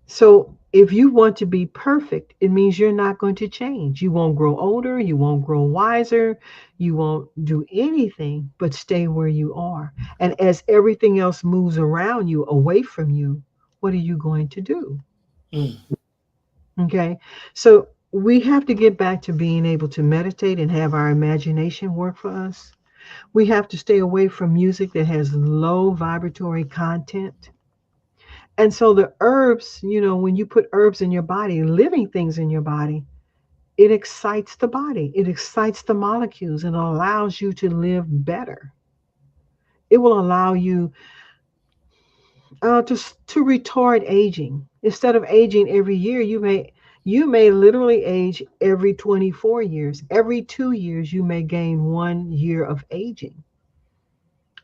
So if you want to be perfect, it means you're not going to change. You won't grow older, you won't grow wiser, you won't do anything but stay where you are. And as everything else moves around you, away from you, what are you going to do? Mm. Okay. So we have to get back to being able to meditate and have our imagination work for us. We have to stay away from music that has low vibratory content. And so the herbs, when you put herbs in your body, living things in your body, it excites the body, it excites the molecules, and allows you to live better. It will allow you to retard aging. Instead of aging every year, you may literally age every 24 years. Every 2 years, you may gain 1 year of aging,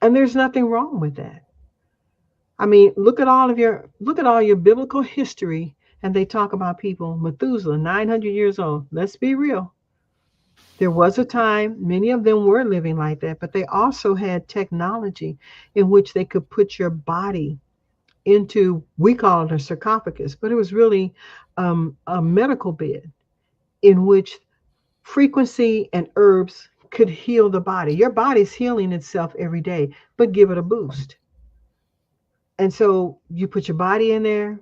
and there's nothing wrong with that. I mean, look at all your biblical history, and they talk about people. Methuselah, 900 years old. Let's be real. There was a time many of them were living like that, but they also had technology in which they could put your body into, we call it a sarcophagus, but it was really a medical bed in which frequency and herbs could heal the body. Your body's healing itself every day, but give it a boost. And so you put your body in there.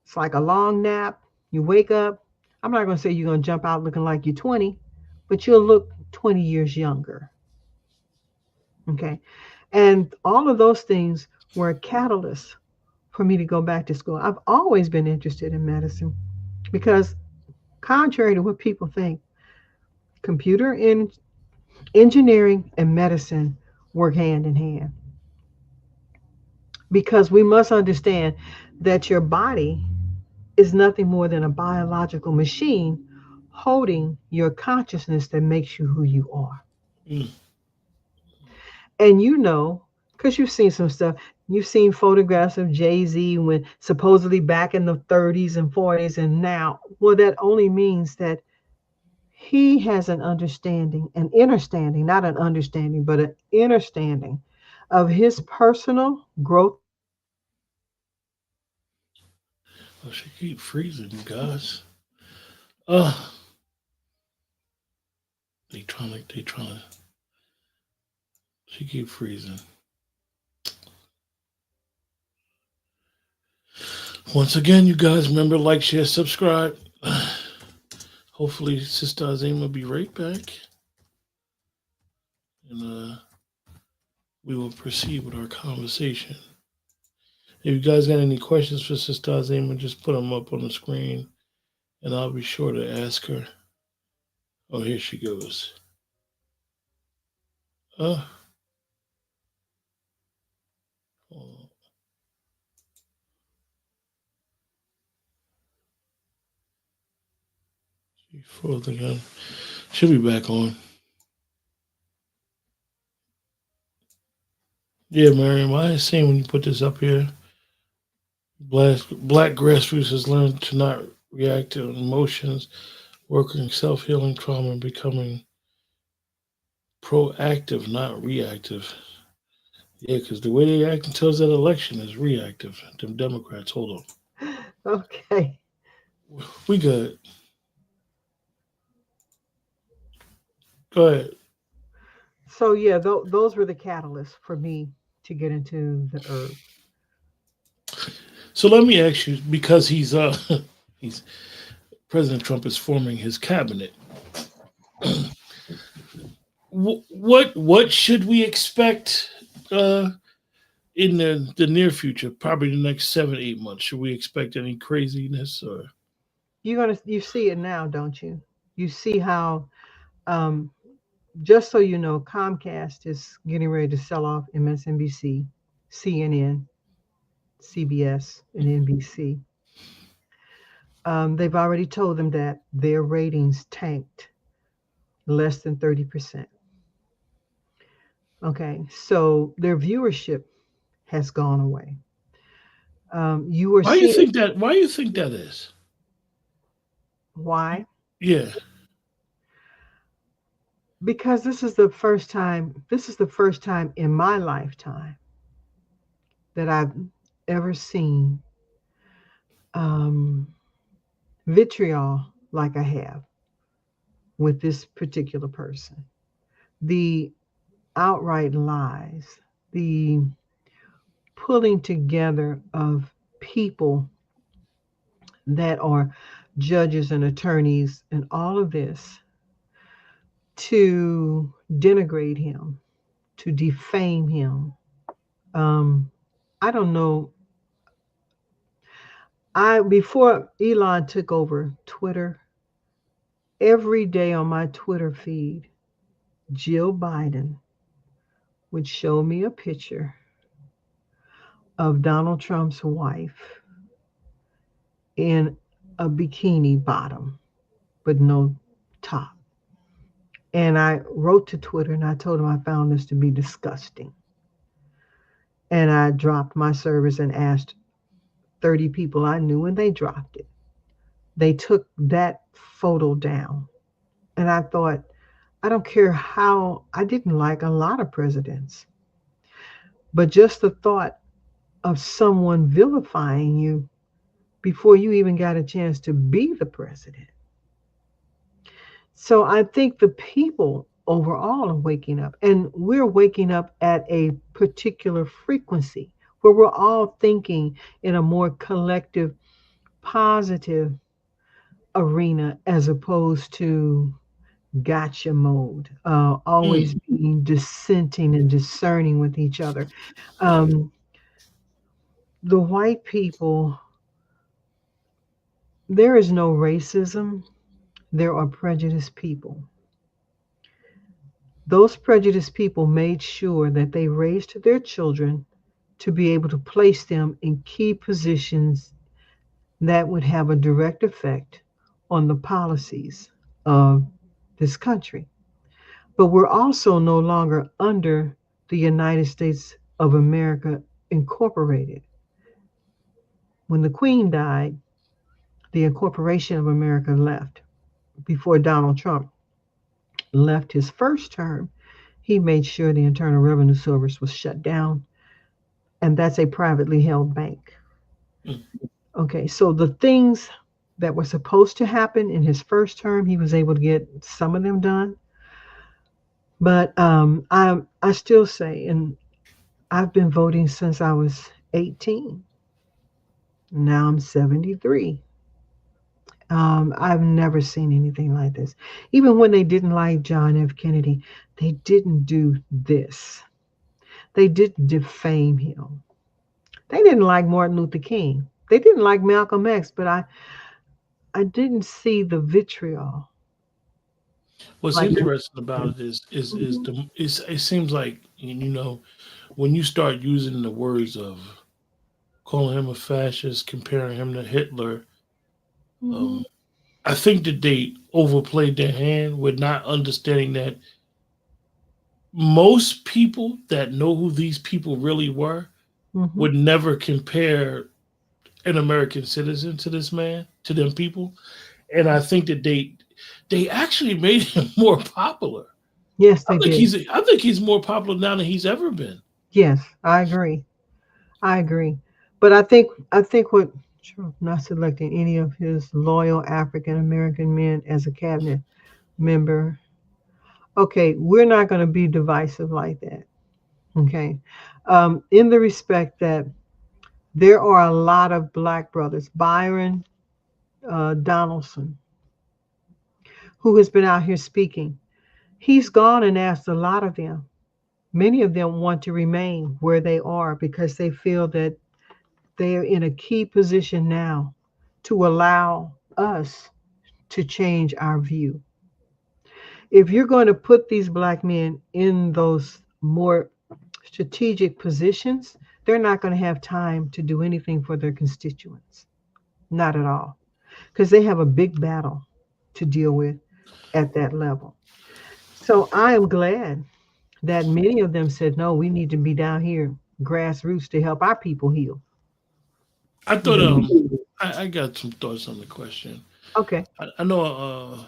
It's like a long nap. You wake up. I'm not going to say you're going to jump out looking like you're 20, but you'll look 20 years younger. Okay. And all of those things were a catalyst for me to go back to school. I've always been interested in medicine because, contrary to what people think, computer and engineering and medicine work hand in hand. Because we must understand that your body is nothing more than a biological machine holding your consciousness that makes you who you are. Mm. And because you've seen some stuff, you've seen photographs of Jay-Z when supposedly back in the 30s and 40s and now. Well, that only means that he has an understanding, not an understanding, but an understanding of his personal growth. Oh, she keep freezing, you guys. Oh, they trying to. She keep freezing. Once again, you guys remember, like, share, subscribe. Hopefully, Sister Azima will be right back, and we will proceed with our conversation. If you guys got any questions for Sister Azima, just put them up on the screen, and I'll be sure to ask her. Oh, here she goes. Uh, oh, she froze again. She'll be back on. Yeah, Miriam, I ain't saying when you put this up here. Black grassroots has learned to not react to emotions, working self healing trauma, and becoming proactive, not reactive. Yeah, because the way they act until that election is reactive. Them Democrats, hold Okay. on. We good. Go ahead. So, yeah, those were the catalysts for me to get into the herbs. So let me ask you, because he's President Trump is forming his cabinet. What should we expect in the near future? Probably the next 7 8 months. Should we expect any craziness or? You see it now, don't you? You see how, um, just so you know, Comcast is getting ready to sell off MSNBC, CNN, CBS, and NBC. They've already told them that their ratings tanked less than 30%. Okay, so their viewership has gone away. You are Why you seeing think that? Why you think that is? why? Yeah. Because this is the first time. This is the first time in my lifetime that I've ever seen um, vitriol like I have with this particular person. The outright lies, the pulling together of people that are judges and attorneys and all of this to denigrate him, to defame him. Um, I don't know. I before Elon took over Twitter, every day on my Twitter feed, Jill Biden would show me a picture of Donald Trump's wife in a bikini bottom, but no top. And I wrote to Twitter and I told him I found this to be disgusting. And I dropped my service and asked 30 people I knew, and they dropped it. They took that photo down. And I thought, I don't care how, I didn't like a lot of presidents, but just the thought of someone vilifying you before you even got a chance to be the president. So I think the people overall are waking up, and we're waking up at a particular frequency where we're all thinking in a more collective, positive arena as opposed to gotcha mode, always Mm, being dissenting and discerning with each other. Um, the white people, there is no racism, there are prejudiced people. Those prejudiced people made sure that they raised their children to be able to place them in key positions that would have a direct effect on the policies of this country. But we're also no longer under the United States of America Incorporated. When the Queen died, the Incorporation of America left. Before Donald Trump left his first term, he made sure the Internal Revenue Service was shut down, and that's a privately held bank. mm. Okay, so the things that were supposed to happen in his first term, he was able to get some of them done. But I still say, and I've been voting since I was 18. Now I'm 73. I've never seen anything like this. Even when they didn't like John F. Kennedy, they didn't do this. They didn't defame him. They didn't like Martin Luther King. They didn't like Malcolm X, but I didn't see the vitriol What's like. interesting about it is Mhm, the it seems like, when you start using the words of calling him a fascist, comparing him to Hitler, mhm, um, I think that they overplayed their hand with not understanding that most people that know who these people really were mhm. would never compare an American citizen to this man, to them people. And I think that they actually made him more popular. Yes, they did. I think he's more popular now than he's ever been. Yes, I agree. I agree. But I think what Trump not selecting any of his loyal African American men as a cabinet member. Okay, we're not going to be divisive like that. Okay, in the respect that there are a lot of black brothers, Byron Donaldson, who has been out here speaking. He's gone and asked a lot of them. Many of them want to remain where they are because they feel that they are in a key position now to allow us to change our view. If you're going to put these black men in those more strategic positions, they're not going to have time to do anything for their constituents. Not at all. because they have a big battle to deal with at that level. So I am glad that many of them said, no, we need to be down here grassroots to help our people heal. I thought Mhm. I got some thoughts on the question. Okay. I know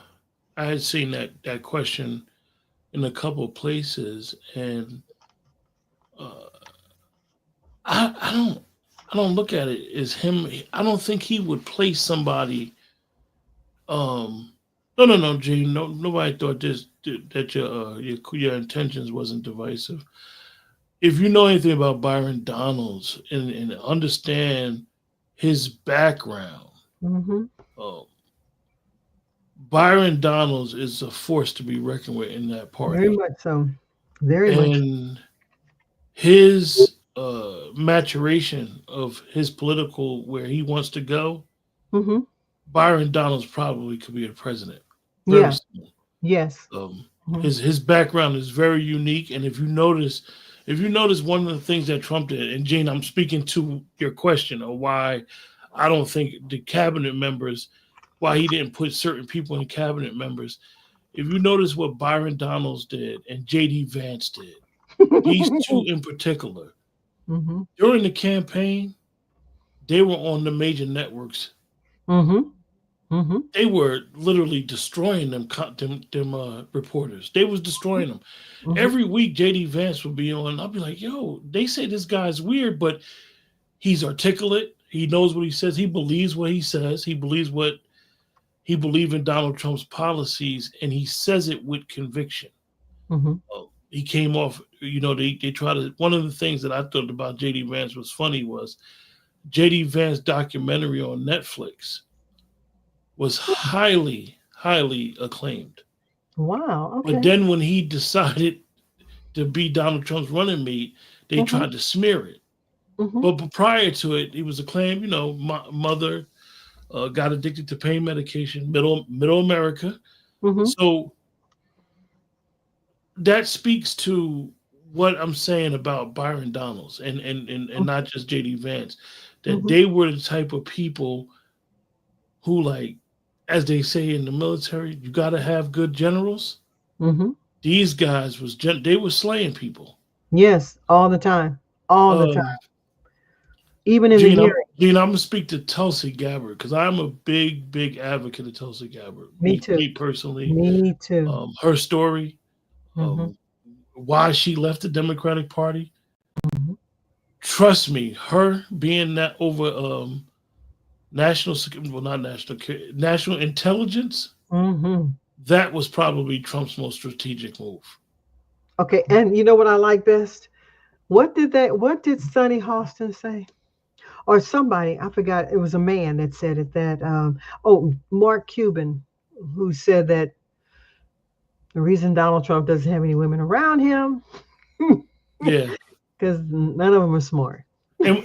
I had seen that question in a couple of places, and uh, I don't look at it as him. I don't think he would place somebody. Um, no, Gene. No, nobody thought this that your intentions wasn't divisive. If you know anything about Byron Donalds and understand his background, Hmm. um, Byron Donalds is a force to be reckoned with in that Very party, much so. Very much. and his maturation of his political where he wants to go, Hmm. Byron Donalds probably could be a president very Yeah. soon. Yes. Hmm. His background is very unique, and if you notice one of the things that Trump did, and Gene, I'm speaking to your question of why I don't think the cabinet members, why he didn't put certain people in cabinet members. If you notice what Byron Donalds did and J.D. Vance did, these two in particular, Hmm. during the campaign, they were on the major networks. Hmm. Hmm. They were literally destroying them reporters. They was destroying them. Hmm. Every week, JD Vance would be on. I'll be like, "Yo, they say this guy's weird, but he's articulate. He knows what he says. He believes what he says. He believes in Donald Trump's policies, and he says it with conviction." Hmm. He came off. They try to. One of the things that I thought about JD Vance was funny was JD Vance documentary on Netflix was highly, highly acclaimed. Wow. But Okay. then when he decided to be Donald Trump's running mate, they Hmm. tried to smear it. Hmm. But prior to it, he was acclaimed. Mother got addicted to pain medication, middle America. Hmm. So that speaks to what I'm saying about Byron Donalds and not just JD Vance, that Hmm. they were the type of people who, like, as they say in the military, you got to have good generals. Hmm. These guys they were slaying people. Yes. All the time. All the time. Um, Even in the Gene, I'm hearing. Gene, I'm gonna speak to Tulsi Gabbard because I'm a big, big advocate of Tulsi Gabbard. Me Me too. personally, Me too. her story, Hmm. um, why she left the Democratic Party. Hmm. Trust me, her being that over not national intelligence, Hmm. that was probably Trump's most strategic move. Okay. And you know what I like best? What did Sonny Hostin say? Or somebody, I forgot, it was a man that said it that Mark Cuban, who said that the reason Donald Trump doesn't have any women around him Yeah, because none of them are smart. and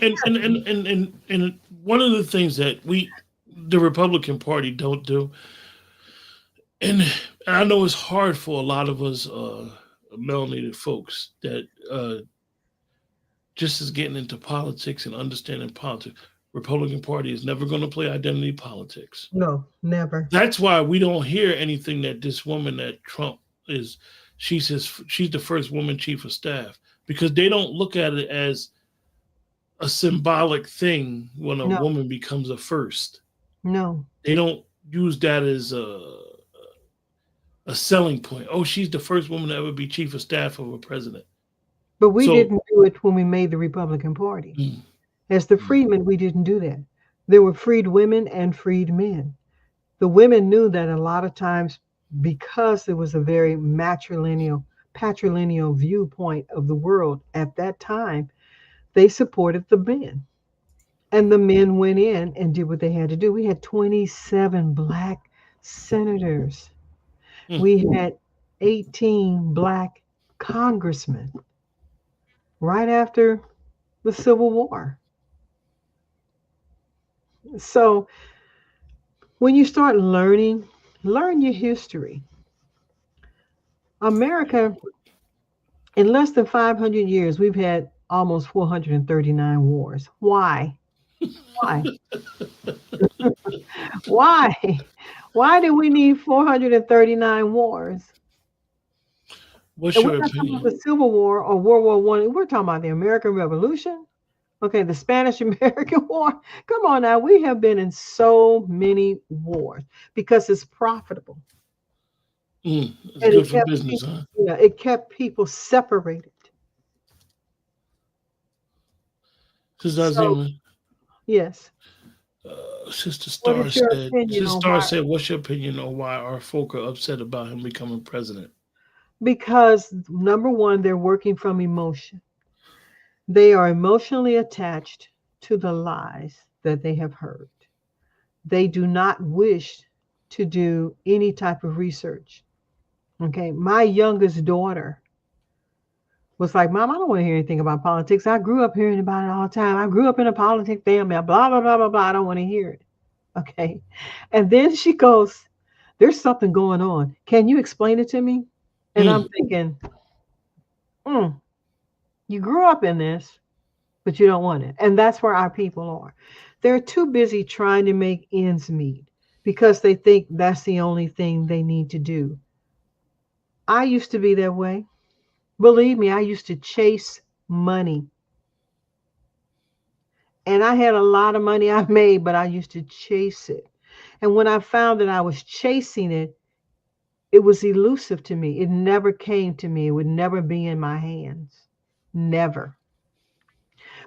one of the things that the Republican Party, don't do, and I know it's hard for a lot of us melanated folks that just as getting into politics and understanding politics. Republican Party is never going to play identity politics. No, never. That's why we don't hear anything that this woman that Trump is. She says she's the first woman chief of staff because they don't look at it as a symbolic thing when a No, woman becomes a first. no. They don't use that as a selling point. Oh, she's the first woman to ever be chief of staff of a president. But we So, didn't do it when we made the Republican Party. mm, As the mm, freedmen, we didn't do that. There were freed women and freed men. The women knew that a lot of times, because there was a very patrilineal viewpoint of the world at that time, they supported the men. And the men went in and did what they had to do. We had 27 black senators. mm. We had 18 black congressmen right after the Civil War. So when you start learn your history. America, in less than 500 years, we've had almost 439 wars. Why? Why? Why? Why do we need 439 wars? What's And we're your not talking about opinion? the Civil War or World War One. We're talking about the American Revolution. Okay, the Spanish American War. Come on now, we have been in so many wars because it's profitable It's and good it for kept business, people, huh? yeah, it kept people separated. Sister So Azima, yes, Sister what Star is your said. opinion Sister on Star why? said, "What's your opinion on why our folk are upset about him becoming president?" Because number one, they're working from emotion. They are emotionally attached to the lies that they have heard. They do not wish to do any type of research. Okay, my youngest daughter was like, Mom, I don't want to hear anything about politics. I grew up hearing about it all the time. I grew up in a politic family, blah, blah, blah, blah, blah. I don't want to hear it. Okay. And then she goes, There's something going on. Can you explain it to me? And I'm Mm. thinking, mm, You grew up in this, but you don't want it. And that's where our people are. They're too busy trying to make ends meet because they think that's the only thing they need to do. I used to be that way. Believe me, I used to chase money. And I had a lot of money I made, but I used to chase it. And when I found that I was chasing it, it was elusive to me. It never came to me. It would never be in my hands. Never.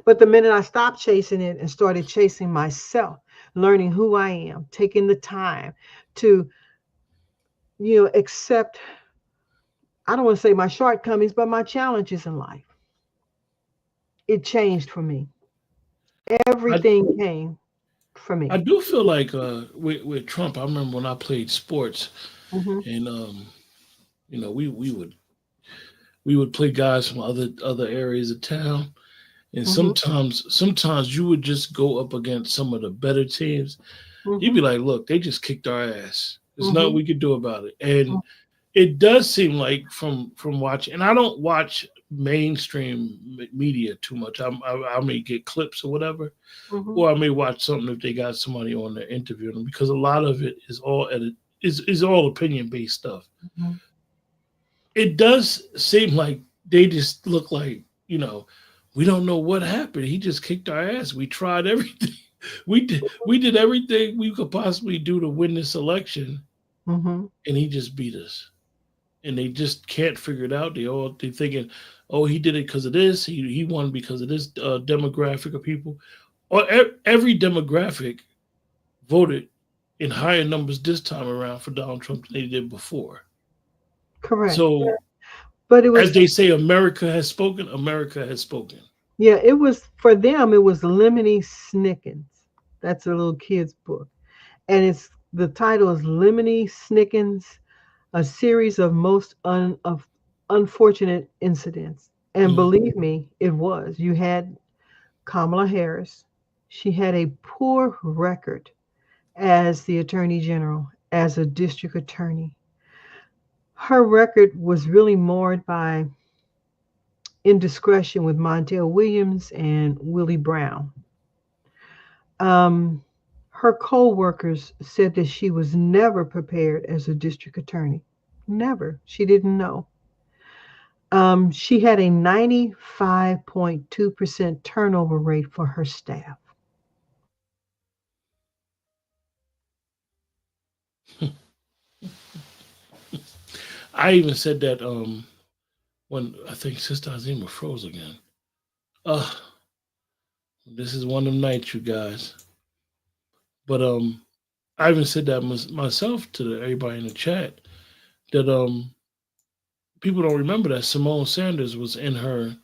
But the minute I stopped chasing it and started chasing myself, learning who I am, taking the time to, accept, I don't want to say my shortcomings, but my challenges in life, it changed for me. I Everything came for I me. do feel like with Trump. I remember when I played sports, Hmm. and we would play guys from other areas of town, and Hmm. sometimes you would just go up against some of the better teams. You'd be Hmm. like, look, they just kicked our ass. There's nothing Hmm. we could do about it. And it does seem like from watching, and I don't watch mainstream media too much. I may get clips or whatever, Hmm. or I may watch something if they got somebody on there interviewing them, because a lot of it is all is all opinion based stuff. Hmm. It does seem like they just look like, we don't know what happened. He just kicked our ass. We tried everything. We did everything we could possibly do to win this election, Hmm. and he just beat us. And they just can't figure it out. They thinking, oh, he did it because of this. He won because of this demographic of people. Or every demographic voted in higher numbers this time around for Donald Trump than they did before. Correct. So, But it as was, they say, America has spoken. America has spoken. yeah, it was for them, it was Lemony Snickens. That's a little kid's book. And the title is Lemony Snickens, a series of of unfortunate incidents. And Mm. believe me, it was. You had Kamala Harris. She had a poor record as the attorney general, as a district attorney. Her record was really marred by indiscretion with Montel Williams and Willie Brown. Um, Her co-workers said that she was never prepared as a district attorney. Never. She didn't know. She had a 95.2% turnover rate for her staff. I even said that when I think Sister Azima froze again. Uh, this is one of them nights, you guys. But I even said that myself to everybody in the chat that people don't remember that Simone Sanders was in her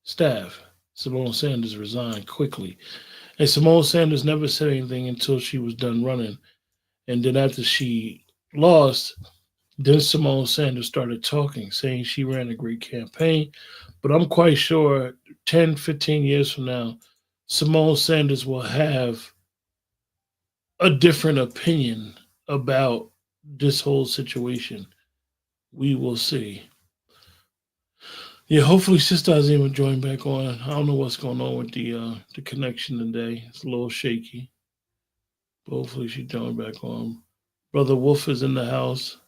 staff. Simone Sanders resigned quickly, and Simone Sanders never said anything until she was done running. And then after she lost, then Simone Sanders started talking, saying she ran a great campaign. But I'm quite sure 10, 15 years from now, Simone Sanders will have a different opinion about this whole situation. We will see. Yeah, hopefully Sister Azima join back on. I don't know what's going on with the connection today. It's a little shaky. Hopefully she joined back on. Brother Wolf is in the house.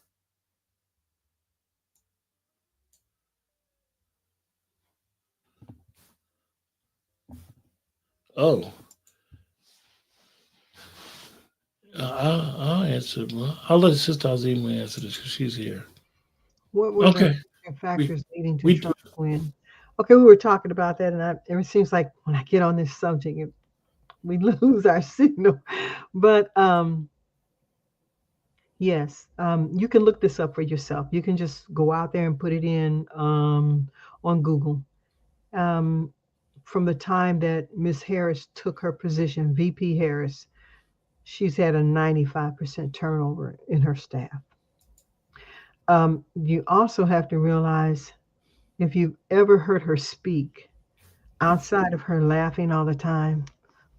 Oh, I'll answer. I'll let Sister Azima answer this because she's here. What were the Okay. We factors leading to we Trump's win? Okay, we were talking about that, and it seems like when I get on this subject, we lose our signal. But yes, you can look this up for yourself. You can just go out there and put it in on Google. Um, from the time that Miss Harris took her position, VP Harris, she's had a 95% turnover in her staff. You also have to realize if you've ever heard her speak, outside of her laughing all the time,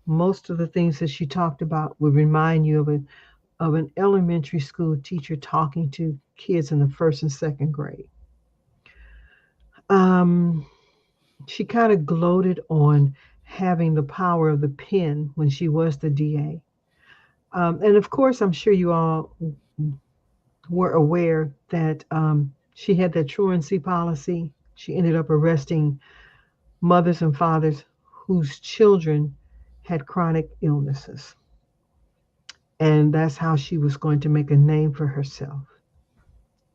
most of the things that she talked about would remind you of an elementary school teacher talking to kids in the first and second grade. Um, she kind of gloated on having the power of the pen when she was the DA. And of course, I'm sure you all were aware that she had that truancy policy. She ended up arresting mothers and fathers whose children had chronic illnesses. And that's how she was going to make a name for herself.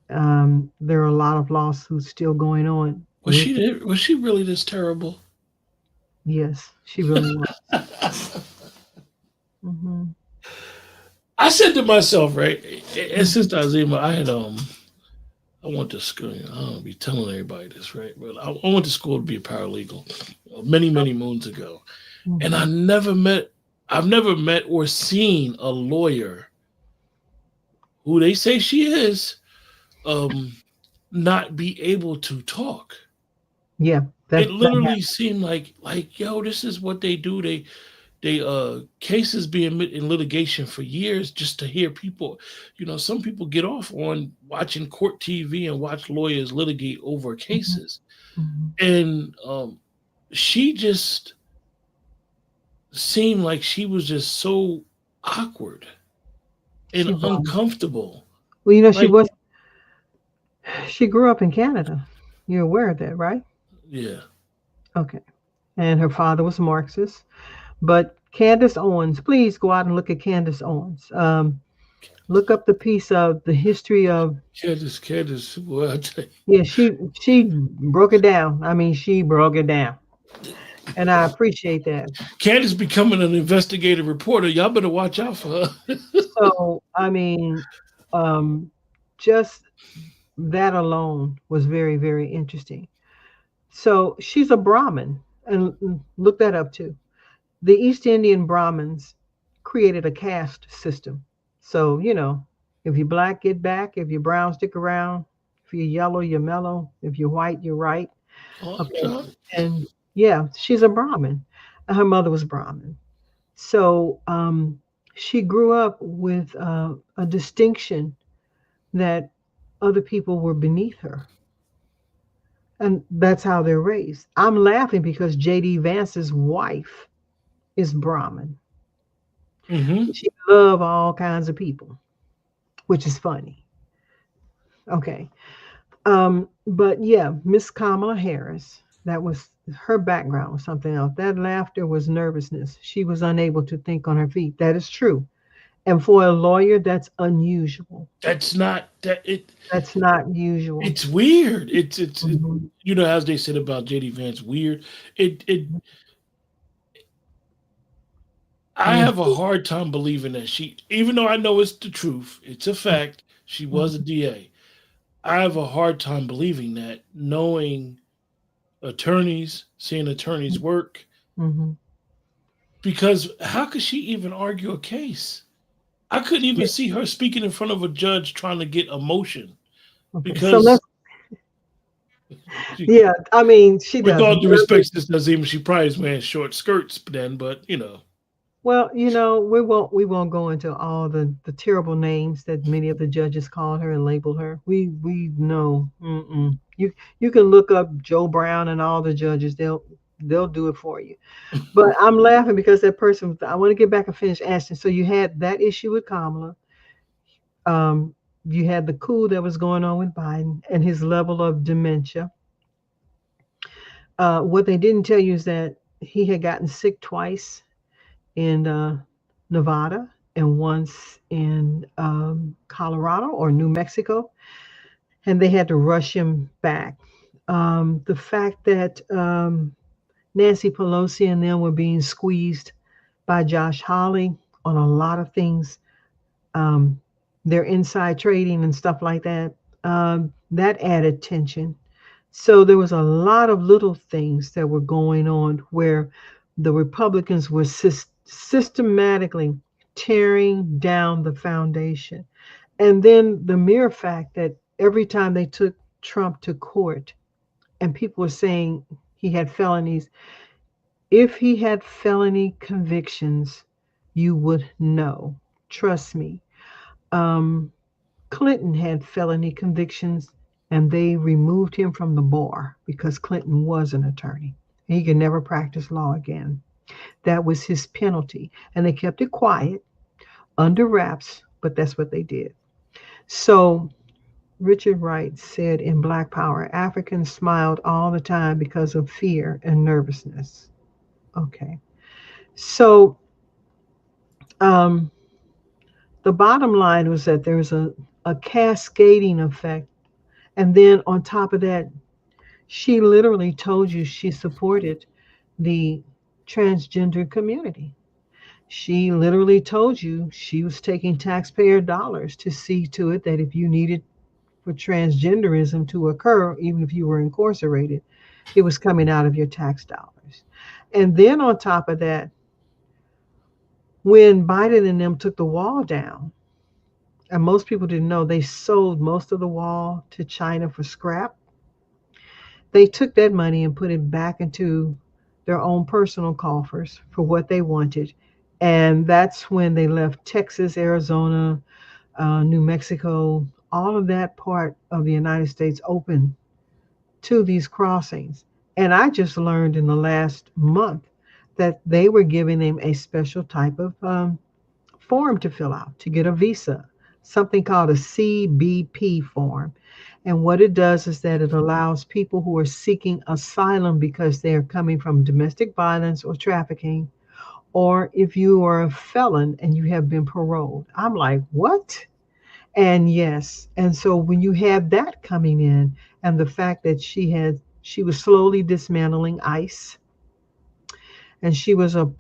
There are a lot of lawsuits still going on with it. was she really this terrible? Yes, she really was. Hmm. I said to myself, right, and Sister Azima, I went to school. I don't be telling everybody this, right? But I went to school to be a paralegal many moons ago, and Hmm. I've never met or seen a lawyer who they say she is, um, not be able to talk. Yeah, It that literally happened. seemed like yo, this is what they do. They cases being in litigation for years just to hear people. Some people get off on watching court TV and watch lawyers litigate over Hmm. cases, Hmm. and she just seemed like she was just so awkward and She was. uncomfortable. Well, she Like, was. She grew up in Canada. You're aware of that, right? yeah, Okay. And her father was Marxist. But Candace Owens, please go out and look at Candace Owens. Look up the piece of the history of. Candace, well, I tell Yeah, she broke it down. I mean, she broke it down, and I appreciate that. Candace becoming an investigative reporter. Y'all better watch out for her. So I mean, um, just that alone was very very interesting. So she's a Brahmin, and look that up too. The East Indian Brahmins created a caste system. So if you're black, get back. If you're brown, stick around. If you're yellow, you're mellow. If you're white, you're right. Oh, Okay. And yeah, she's a Brahmin. Her mother was Brahmin. So she grew up with a distinction that other people were beneath her. And that's how they're raised. I'm laughing because J.D. Vance's wife is Brahmin. mm-hmm. She loved all kinds of people, which is funny. Okay. But yeah, Miss Kamala Harris, that was her background was something else. That laughter was nervousness. She was unable to think on her feet. That is true. And for a lawyer, that's unusual. That's not that it. That's not usual. It's weird. Mhm. As they said about JD Vance, weird. It. I Mhm. have a hard time believing that even though I know it's the truth, it's a fact. She was a Mhm. DA. I have a hard time believing that, knowing attorneys, seeing attorneys work, Mhm. because how could she even argue a case? I couldn't even Yeah. see her speaking in front of a judge trying to get a motion Okay. So because let's. she, Yeah. I mean, she with doesn't. all due respect, Sister Nazima, she probably is wearing short skirts then, but Well, we won't go into all the terrible names that many of the judges called her and labeled her. We know. Mm-mm. You can look up Joe Brown and all the judges. they'll do it for you. But I'm laughing because that person, I want to get back and finish asking. So you had that issue with Kamala. Um, you had the coup that was going on with Biden and his level of dementia. What they didn't tell you is that he had gotten sick twice in Nevada and once in Colorado or New Mexico, and they had to rush him back. The fact that Nancy Pelosi and them were being squeezed by Josh Hawley on a lot of things, um, their inside trading and stuff like that, that added tension. So there was a lot of little things that were going on where the Republicans were systematically tearing down the foundation. And then the mere fact that every time they took Trump to court and people were saying he had felonies, if he had felony convictions, you would know. Trust me. Um, Clinton had felony convictions and they removed him from the bar because Clinton was an attorney. He could never practice law again. That was his penalty. And they kept it quiet, under wraps, but that's what they did. So Richard Wright said in Black Power, Africans smiled all the time because of fear and nervousness. Okay. So um, the bottom line was that there's a cascading effect. And then on top of that, she literally told you she supported the transgender community. She literally told you she was taking taxpayer dollars to see to it that if you needed for transgenderism to occur, even if you were incarcerated, it was coming out of your tax dollars. And then on top of that, when Biden and them took the wall down, and most people didn't know, they sold most of the wall to China for scrap. They took that money and put it back into their own personal coffers for what they wanted. And that's when they left Texas, Arizona, New Mexico, all of that part of the United States open to these crossings. And I just learned in the last month that they were giving them a special type of form to fill out to get a visa, something called a CBP form. And what it does is that it allows people who are seeking asylum because they're coming from domestic violence or trafficking, or if you are a felon and you have been paroled. I'm like, what? And yes, and so when you have that coming in, and the fact that she was slowly dismantling ICE, and she was a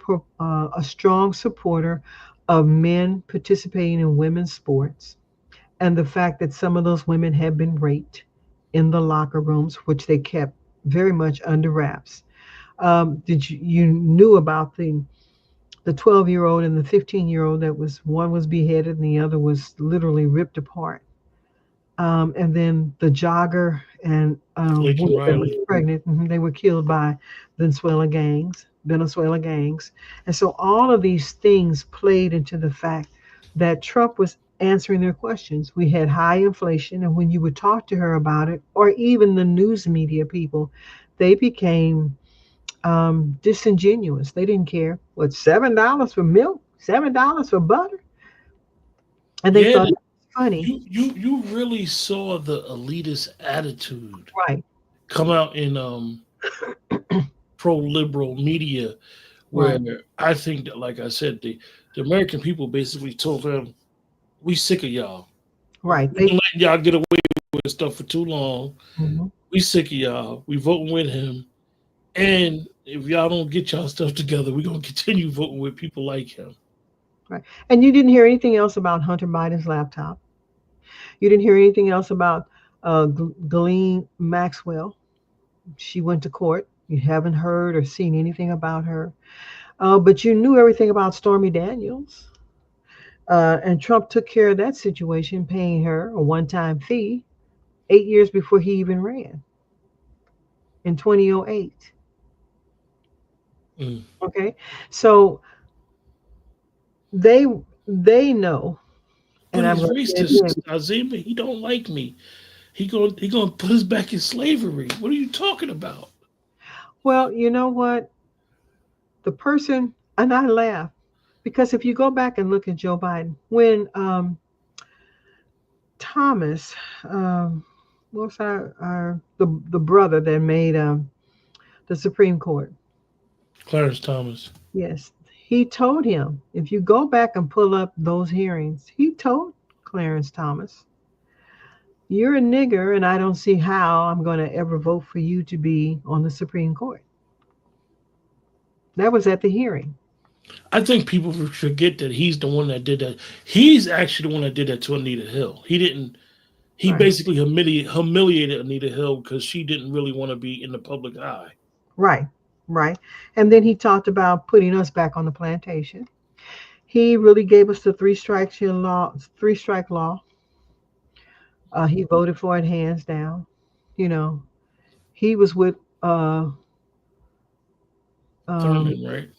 strong supporter of men participating in women's sports, and the fact that some of those women had been raped in the locker rooms, which they kept very much under wraps. You knew about the 12-year-old and the 15-year-old that was, one was beheaded and the other was literally ripped apart. And then the jogger and woman that was pregnant, they were killed by Venezuela gangs. And so all of these things played into the fact that Trump was answering their questions. We had high inflation, and when you would talk to her about it, or even the news media people, they became disingenuous. They didn't care. What, $7 for milk, $7 for butter, and they thought it was funny. You really saw the elitist attitude Right. come out in pro-liberal media, where I think that, like I said, the American people basically told them, "We sick of y'all. Right. We've been letting y'all get away with stuff for too long. Mm-hmm. We sick of y'all. We voting with him, and if y'all don't get y'all stuff together, we're gonna continue voting with people like him." Right. And you didn't hear anything else about Hunter Biden's laptop. You didn't hear anything else about Ghislaine Maxwell. She went to court. You haven't heard or seen anything about her. But you knew everything about Stormy Daniels. And Trump took care of that situation, paying her a one-time fee 8 years before he even ran in 2008. Okay. So they know. But he's racist, Azima. He don't like me. He gonna put us back in slavery. What are you talking about? Well, you know what? The person, and I laugh because if you go back and look at Joe Biden, when Thomas, what was the brother that made the Supreme Court? Clarence Thomas. Yes, he told him, if you go back and pull up those hearings, he told Clarence Thomas, you're a nigger, and I don't see how I'm going to ever vote for you to be on the Supreme Court. That was at the hearing. I think people forget that he's the one that did that. He's actually the one that did that to Anita Hill. He didn't. He Right. basically humiliated Anita Hill because she didn't really want to be in the public eye. Right. Right. And then he talked about putting us back on the plantation. He really gave us the three strike law. He voted for it hands down. You know, he was with um, Thurman, right?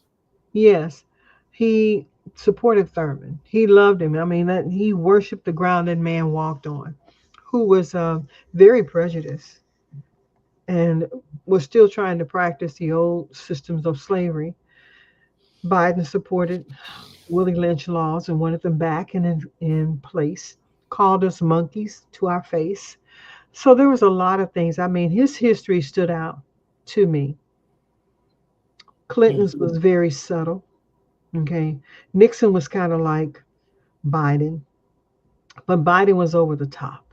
yes, he supported Thurman. He loved him. I mean, that he worshipped the ground that man walked on, who was very prejudiced and was still trying to practice the old systems of slavery. Biden supported Willie Lynch laws and wanted them back in place, called us monkeys to our face. So there was a lot of things. I mean, his history stood out to me. Clinton's was very subtle. Okay. Nixon was kind of like Biden, but Biden was over the top.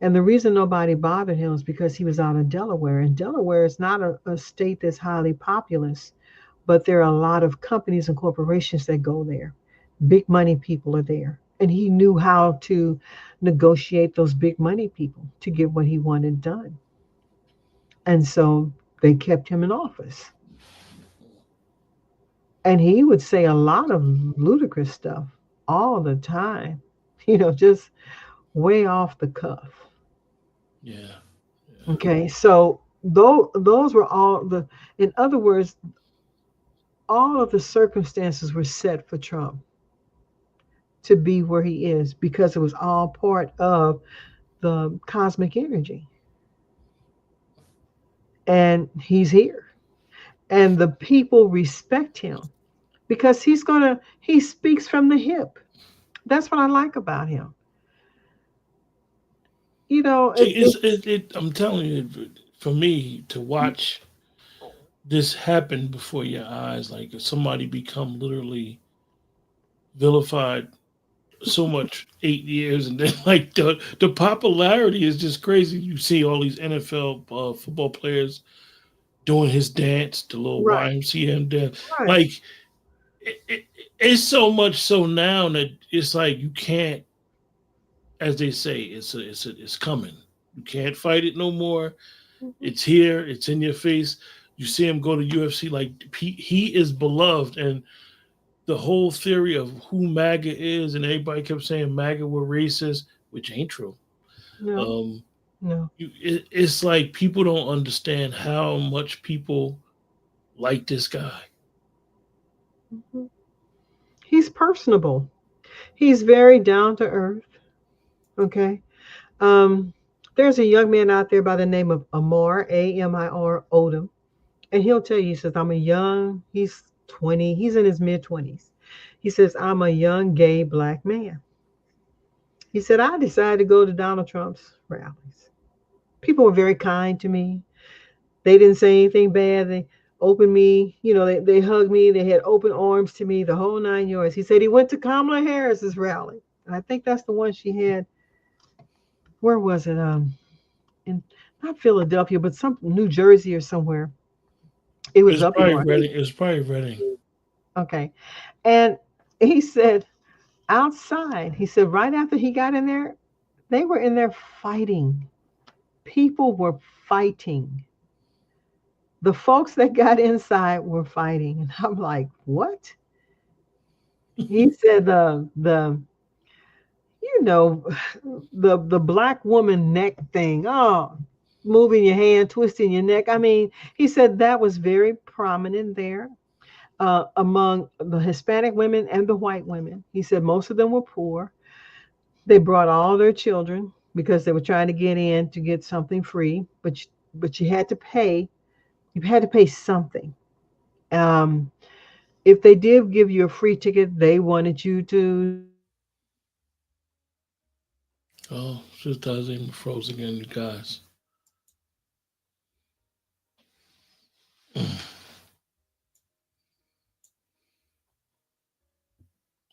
And the reason nobody bothered him is because he was out of Delaware. And Delaware is not a state that's highly populous, but there are a lot of companies and corporations that go there. Big money people are there. And he knew how to negotiate those big money people to get what he wanted done. And so they kept him in office. And he would say a lot of ludicrous stuff all the time, just way off the cuff. Yeah. Okay, so those were in other words, all of the circumstances were set for Trump to be where he is because it was all part of the cosmic energy. And he's here. And the people respect him because he speaks from the hip. That's what I like about him. See, I'm telling you, for me to watch this happen before your eyes, like if somebody become literally vilified so much 8 years, and then like the popularity is just crazy. You see all these NFL football players doing his dance, the little right, YMCM dance, right. like it's so much so now that it's like you can't, as they say, it's coming. You can't fight it no more. Mhm. It's here. It's in your face. You see him go to UFC. Like he is beloved, and the whole theory of who MAGA is, and everybody kept saying MAGA were racist, which ain't true. No, Um, no. it's like people don't understand how much people like this guy. Mhm. He's personable. He's very down to earth. Okay. Um, there's a young man out there by the name of Amar, Amir Odom, and he'll tell you, he says, he's 20, he's in his mid 20s. He says, I'm a young gay black man. He said, I decided to go to Donald Trump's rallies. People were very kind to me. They didn't say anything bad. They opened me, they hugged me. They had open arms to me, the whole 9 yards. He said he went to Kamala Harris's rally. And I think that's the one she had. Where was it? In not Philadelphia, but some New Jersey or somewhere. It was It's up probably north. Reading. It's probably Reading. Okay. And he said outside, he said right after he got in there, they were in there fighting. People were fighting. The folks that got inside were fighting. And I'm like, what? He said you know, the black woman neck thing. Oh, moving your hand, twisting your neck. I mean, he said that was very prominent there among the Hispanic women and the white women. He said most of them were poor. They brought all their children because they were trying to get in to get something free, but you had to pay You had to pay something. Um, if they did give you a free ticket, they wanted you to stay and see the show. Oh, Sister Azima froze again, you guys.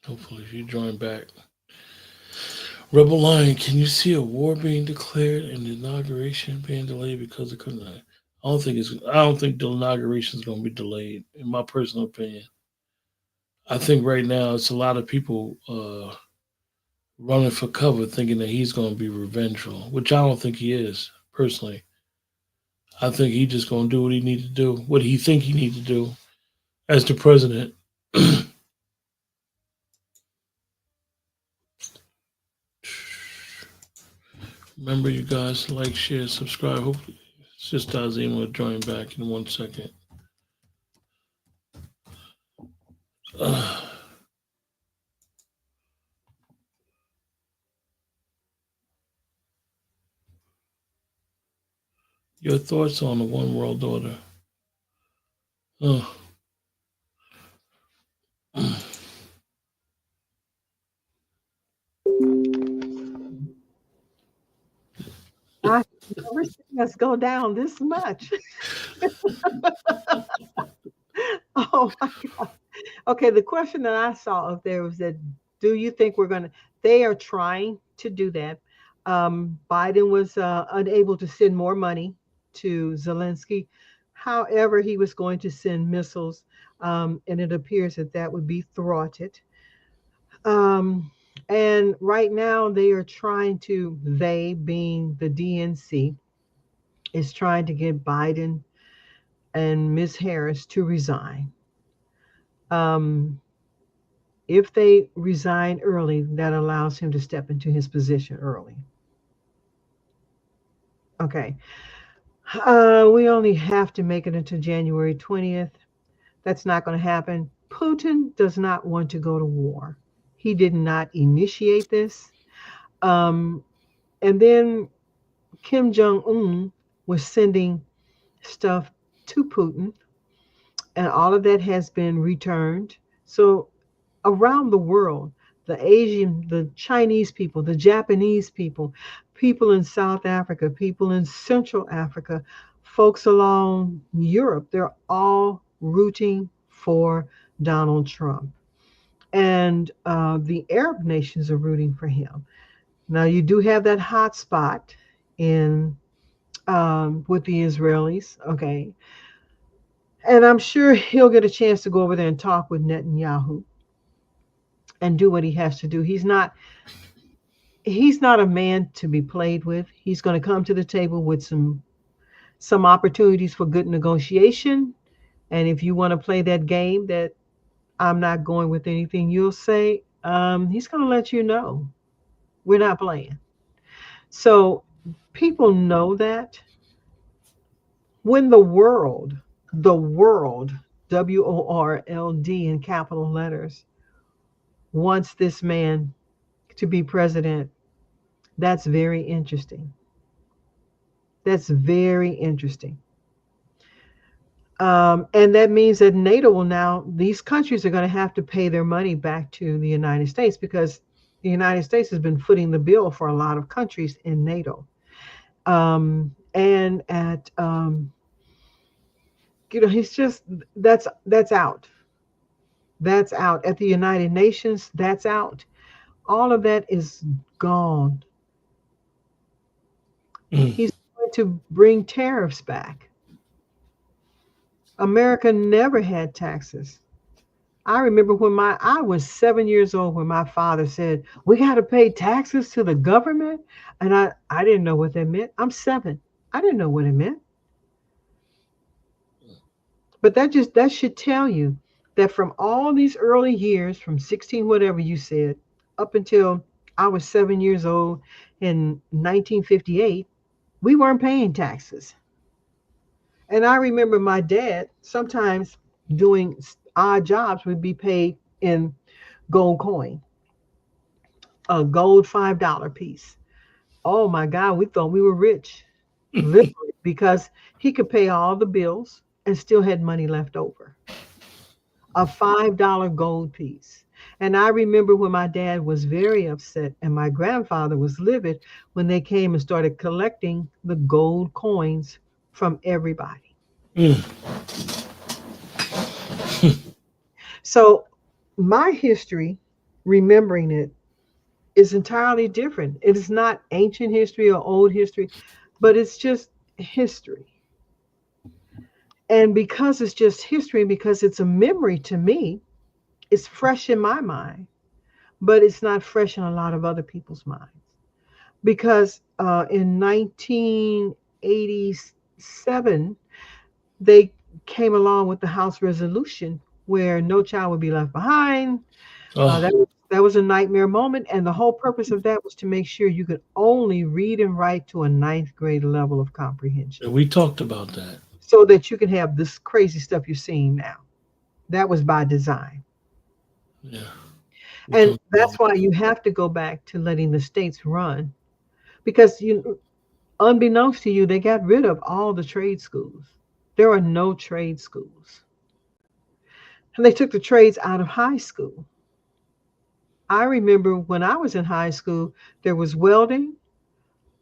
Hopefully, if you join back. Rebel Lion, can you see a war being declared and the inauguration being delayed because of couldn't I don't think it's. I don't think the inauguration is going to be delayed. In my personal opinion, I think right now it's a lot of people running for cover, thinking that he's going to be revengeful, which I don't think he is. Personally, I think he's just going to do what he needs to do, what he think he needs to do as the president. Remember, you guys, like, share, subscribe. Hopefully, Sister Azima will join back in 1 second. Uh, your thoughts on the one world order? Uh, I've never seen us go down this much. Oh my God. Okay, the question that I saw up there was that, do you think we're going to, they are trying to do that. Biden was unable to send more money to Zelensky. However, he was going to send missiles, and it appears that that would be thwarted. Um, and right now, they are trying to, they being the DNC, is trying to get Biden and Ms. Harris to resign. Um, if they resign early, that allows him to step into his position early. Okay. We only have to make it until January 20th. That's not going to happen. Putin does not want to go to war. He did not initiate this. Um, and then Kim Jong un was sending stuff to Putin, and all of that has been returned. So around the world, the Asian, the Chinese people, the Japanese people, people in South Africa, people in Central Africa, folks along Europe, they're all rooting for Donald Trump. And the Arab nations are rooting for him. Now, you do have that hot spot in with the Israelis, okay? And I'm sure he'll get a chance to go over there and talk with Netanyahu and do what he has to do. He's not a man to be played with. He's going to come to the table with some opportunities for good negotiation. And if you want to play that game that I'm not going with anything you'll say, he's going to let you know we're not playing. So people know that when the world, WORLD in capital letters, wants this man to be president, that's very interesting. That's very interesting. And that means that NATO will now, these countries are going to have to pay their money back to the United States because the United States has been footing the bill for a lot of countries in NATO. And at, he's just, that's out. That's out. At the United Nations, that's out. All of that is gone. He's going to bring tariffs back. America never had taxes. I remember when I was 7 years old when my father said, we got to pay taxes to the government. And I didn't know what that meant. I'm 7. I didn't know what it meant. But that should tell you that from all these early years, from 16, whatever you said, up until I was 7 years old in 1958, we weren't paying taxes. And I remember my dad sometimes doing odd jobs would be paid in gold coin, a gold $5 piece. Oh my God, we thought we were rich, literally, because he could pay all the bills. and still had money left over. A $5 gold piece. And I remember when my dad was very upset and my grandfather was livid when they came and started collecting the gold coins from everybody. Mm. So my history, remembering it, is entirely different. It is not ancient history or old history, but it's just history. And because it's just history, because it's a memory to me, it's fresh in my mind, but it's not fresh in a lot of other people's minds. Because in 1987, they came along with the House resolution where no child would be left behind. Oh, That was a nightmare moment, and the whole purpose of that was to make sure you could only read and write to a ninth grade level of comprehension, we talked about that. so that you can have this crazy stuff you're seeing now. That was by design. Yeah, we And talked about that's why you have to go back to letting the states run, because unbeknownst to you, they got rid of all the trade schools. There are no trade schools. And they took the trades out of high school. I remember when I was in high school, there was welding,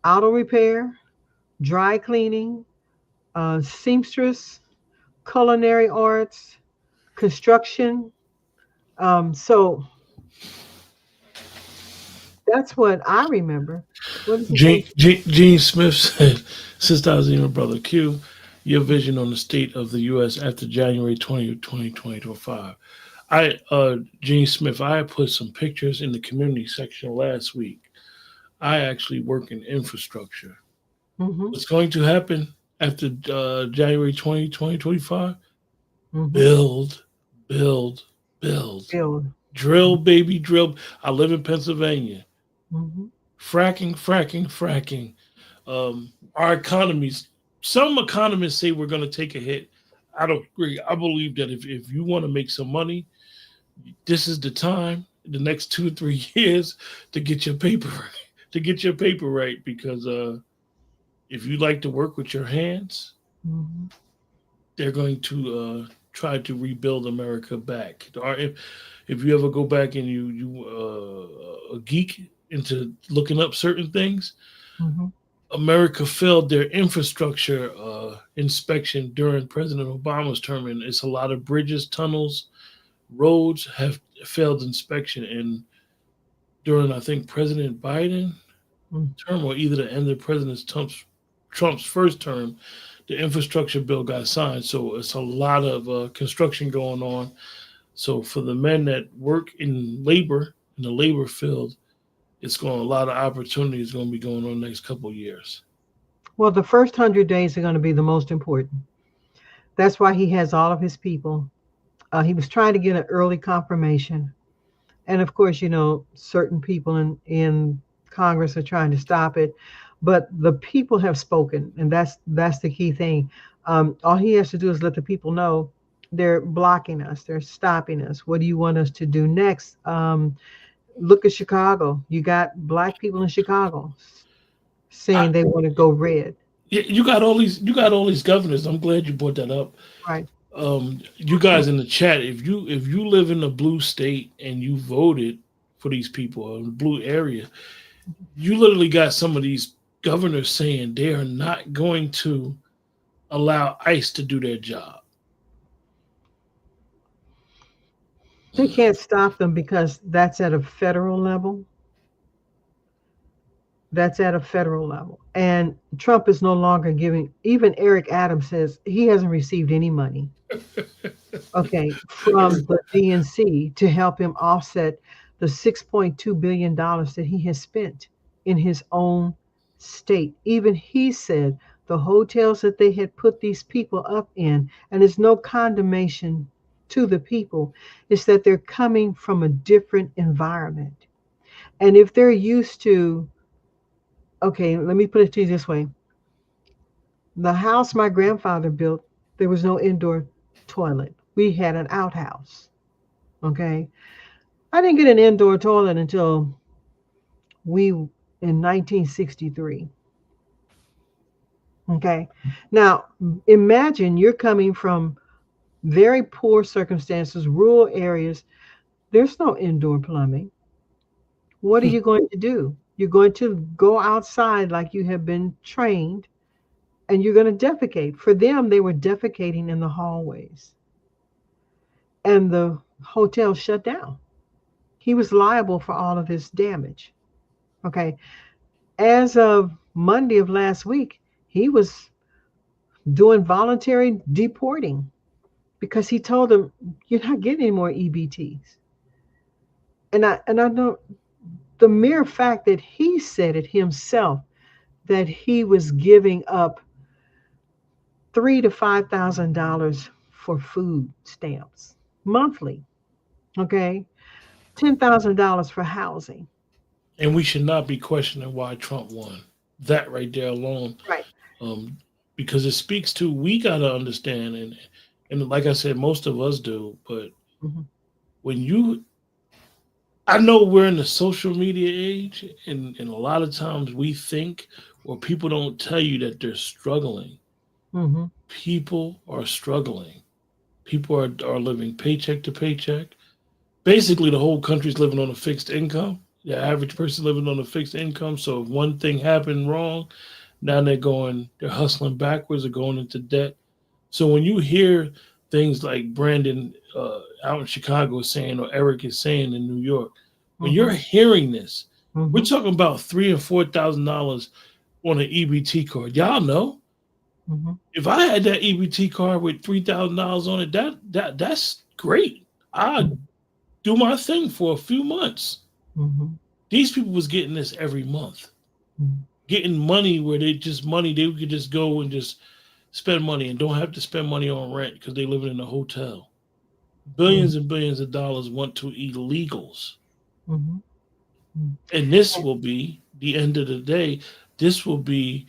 auto repair, dry cleaning, seamstress, culinary arts, construction. So that's what I remember. What does it say? Gene Smith said, Sister Azima, Brother Q, your vision on the state of the U.S. after January 20th, 2025. Gene Smith, I put some pictures in the community section last week. I actually work in infrastructure. Mm-hmm, What's going to happen after January 2025? mm-hmm. Build, build, build. Build. Drill, baby, drill. I live in Pennsylvania. Mm-hmm, Fracking, fracking, fracking. Our economies, some economists say we're going to take a hit. I don't agree. I believe that if you want to make some money, this is the time, the next 2 or 3 years, to get your paper to get your paper right. Because if you like to work with your hands, mm-hmm, they're going to try to rebuild America back. Or if you ever go back and you a geek into looking up certain things, mm-hmm. America failed their infrastructure inspection during President Obama's term, and it's a lot of bridges, tunnels, roads have failed inspection. And during, I think, President Biden Mm. term, or either the end of President Trump's first term, the infrastructure bill got signed. So it's a lot of construction going on. So for the men that work in labor, in the labor field, it's going a lot of opportunities going to be going on the next couple of years. Well, the first 100 days are going to be the most important. That's why he has all of his people. He was trying to get an early confirmation. And of course, certain people in Congress are trying to stop it. But the people have spoken, and that's the key thing. All he has to do is let the people know they're blocking us, they're stopping us. What do you want us to do next? Look at Chicago. You got black people in Chicago I, saying they want to go red. you got all these. You got all these governors. I'm glad you brought that up. Right. You guys in the chat, if you live in a blue state and you voted for these people in the blue area, you literally got some of these governors saying they are not going to allow ICE to do their job. They can't stop them because that's at a federal level. That's at a federal level. And Trump is no longer giving, even Eric Adams says he hasn't received any money, okay, from the DNC to help him offset the $6.2 billion that he has spent in his own state. Even he said the hotels that they had put these people up in, and it's no condemnation to the people, is that they're coming from a different environment. And if they're used to, okay, let me put it to you this way. The house my grandfather built, there was no indoor toilet. We had an outhouse. Okay. I didn't get an indoor toilet until in 1963. Okay. Now, imagine you're coming from very poor circumstances, rural areas. There's no indoor plumbing. What are you going to do? You're going to go outside like you have been trained, and you're going to defecate. For them, they were defecating in the hallways, and the hotel shut down. He was liable for all of this damage. Okay. As of Monday of last week, he was doing voluntary deporting because he told them, "You're not getting any more EBTs." And I know the mere fact that he said it himself, that he was giving up $3,000 to $5,000 for food stamps monthly. Okay, $10,000 for housing. And we should not be questioning why Trump won. That right there alone, Right. um, because it speaks to, we got to understand, and like I said, most of us do. But Mhm. when you, I know we're in the social media age, and a lot of times we think, or people don't tell you that they're struggling. Mhm. People are struggling. People are living paycheck to paycheck. Basically, the whole country's living on a fixed income. The average person living on a fixed income. So if one thing happened wrong, now they're hustling backwards or going into debt. So when you hear things like Brandon out in Chicago is saying, or Eric is saying in New York, when you're Mhm. hearing this, we're Mhm. talking about $3,000 and $4,000 on an EBT card. Y'all know, Mhm. if I had that EBT card with $3,000 on it, that's great. I do my thing for a few months. Mhm. These people was getting this every month, Mhm. getting money where they could just go and just spend money and don't have to spend money on rent because they living in a hotel. Mhm. Billions and billions of dollars went to illegals. Mhm. Mhm. And this will be the end of the day. This will be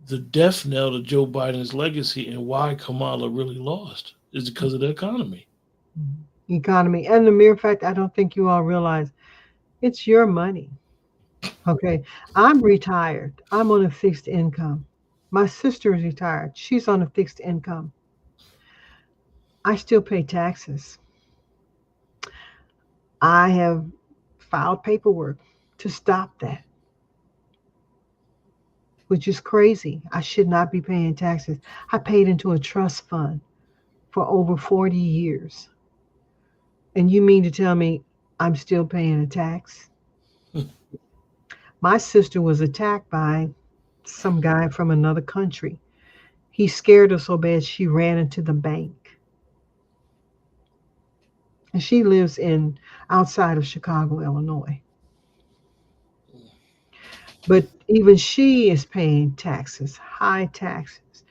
the death knell to Joe Biden's legacy, and why Kamala really lost is because of the economy. Economy, and the mere fact, I don't think you all realize it's your money. Okay. I'm retired. I'm on a fixed income. My sister is retired. She's on a fixed income. I still pay taxes. I have filed paperwork to stop that, which is crazy. I should not be paying taxes. I paid into a trust fund for over 40 years. And you mean to tell me I'm still paying a tax? My sister was attacked by some guy from another country. He scared her so bad she ran into the bank. And she lives in outside of Chicago, Illinois. But even she is paying taxes, high taxes.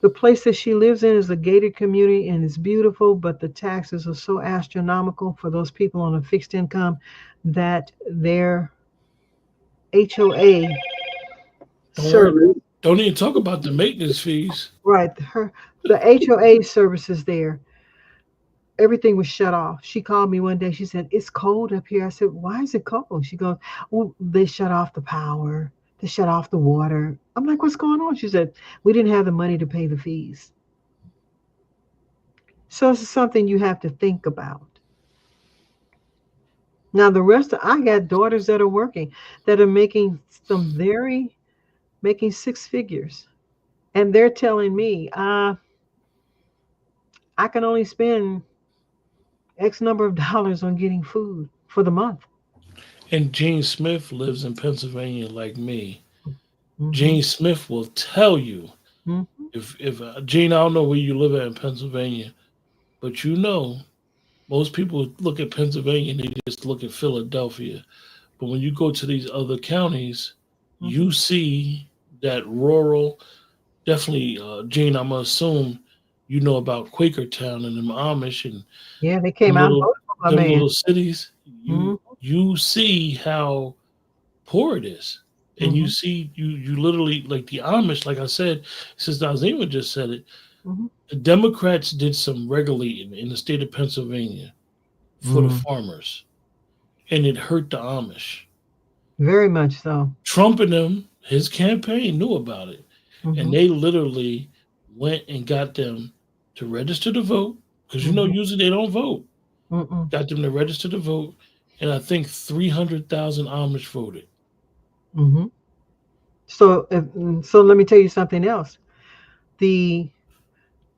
The place that she lives in is a gated community and it's beautiful, but the taxes are so astronomical for those people on a fixed income that their HOA Don't worry. service, Don't even talk about the maintenance fees. right, the HOA services there, everything was shut off. She called me one day. She said, "It's cold up here." I said, "Why is it cold?" She goes, "Well, they shut off the power. They shut off the water." I'm like, "What's going on?" She said, "We didn't have the money to pay the fees." So this is something you have to think about. Now, I got daughters that are working, that are making making six figures. And they're telling me, I can only spend X number of dollars on getting food for the month. And Gene Smith lives in Pennsylvania like me. Mm-hmm. Gene Smith will tell you, Mm-hmm. if Gene, I don't know where you live at in Pennsylvania, but most people look at Pennsylvania and they just look at Philadelphia. But when you go to these other counties, Mm-hmm. you see that rural, definitely, Gene, I'm gonna assume you know about Quakertown and them Amish and Yeah, they them came out and little voted for my them man. little cities. Mm-hmm. You see how poor it is. And you Mm-hmm. see, you literally, like the Amish, like I said, Sister Azima just said it. Mm-hmm. The Democrats did some regulating in the state of Pennsylvania for the Mm. farmers, and it hurt the Amish. Very much so. Trump and them, his campaign knew about it. and Mm-hmm. they literally went and got them to register to vote because Mm-hmm. usually they don't vote. Mm-mm. Got them to register to vote, and I think 300,000 Amish voted. Mm-hmm. So let me tell you something else. The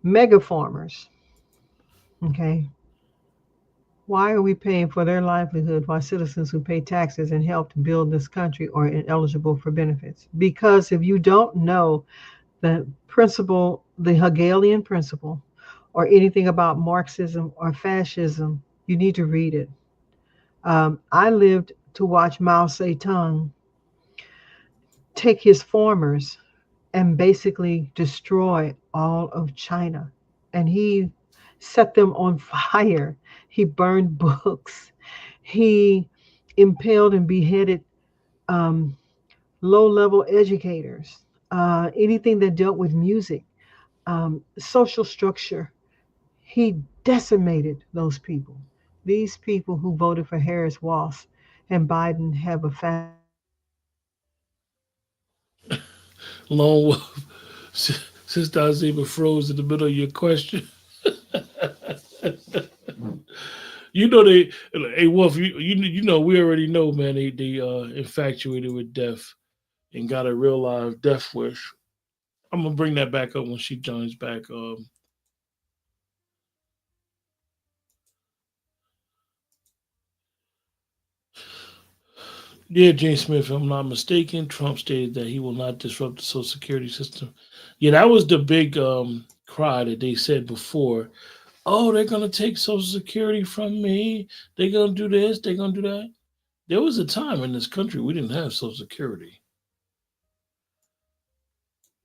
mega farmers, okay, why are we paying for their livelihood while citizens who pay taxes and help to build this country are ineligible for benefits? Because if you don't know the principle, the Hegelian principle, or anything about Marxism or fascism, you need to read it. I lived to watch Mao Zedong take his farmers and basically destroy all of China. And he set them on fire. He burned books. He impaled and beheaded um, low level educators, anything that dealt with music, social structure. He decimated those people. These people who voted for Harris Walsh and Biden have a fascist mentality. Lone Wolf, Sister Azima froze in the middle of your question. You know they, hey Wolf, you know we already know, man. They infatuated with death and got a real live death wish. I'm gonna bring that back up when she joins back. Yeah, James Smith, if I'm not mistaken, Trump stated that he will not disrupt the Social Security system. Yeah, that was the big cry that they said before. Oh, they're gonna take Social Security from me. They're gonna do this. They're gonna do that. There was a time in this country we didn't have Social Security,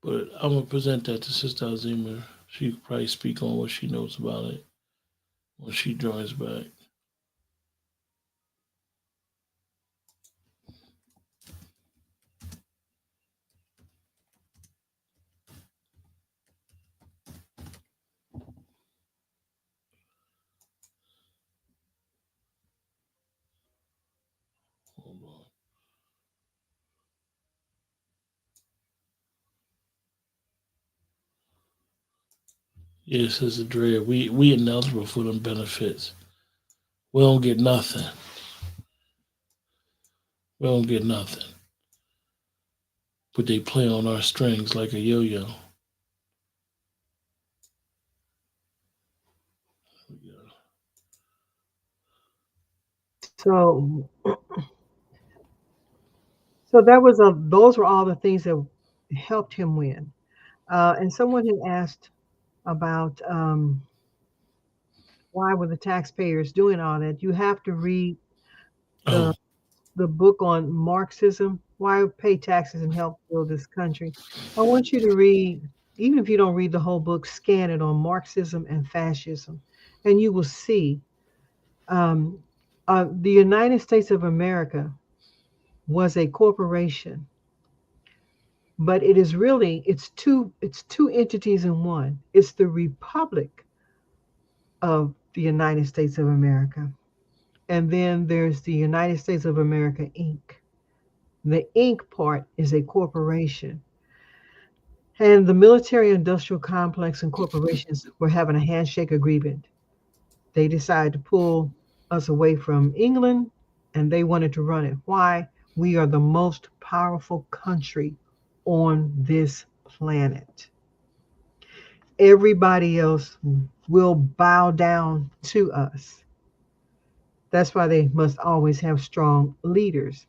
but I'm gonna present that to Sister Azima. She could probably speak on what she knows about it when she joins back. Hold on. Yeah, Sister Dre, we ineligible for them benefits. We don't get nothing. We don't get nothing. But they play on our strings like a yo-yo. So, so that was a. Those were all the things that helped him win. And someone had asked about why were the taxpayers doing all that. You have to read the Oh, the book on Marxism. Why pay taxes and help build this country? I want you to read, even if you don't read the whole book, scan it on Marxism and fascism, and you will see um, the United States of America was a corporation, but it is really it's two entities in one. It's the Republic of the United States of America, and then there's the United States of America Inc. The Inc. part is a corporation. And the military industrial complex and corporations were having a handshake agreement. They decided to pull us away from England and they wanted to run it. Why? We are the most powerful country on this planet. Everybody else will bow down to us. That's why they must always have strong leaders.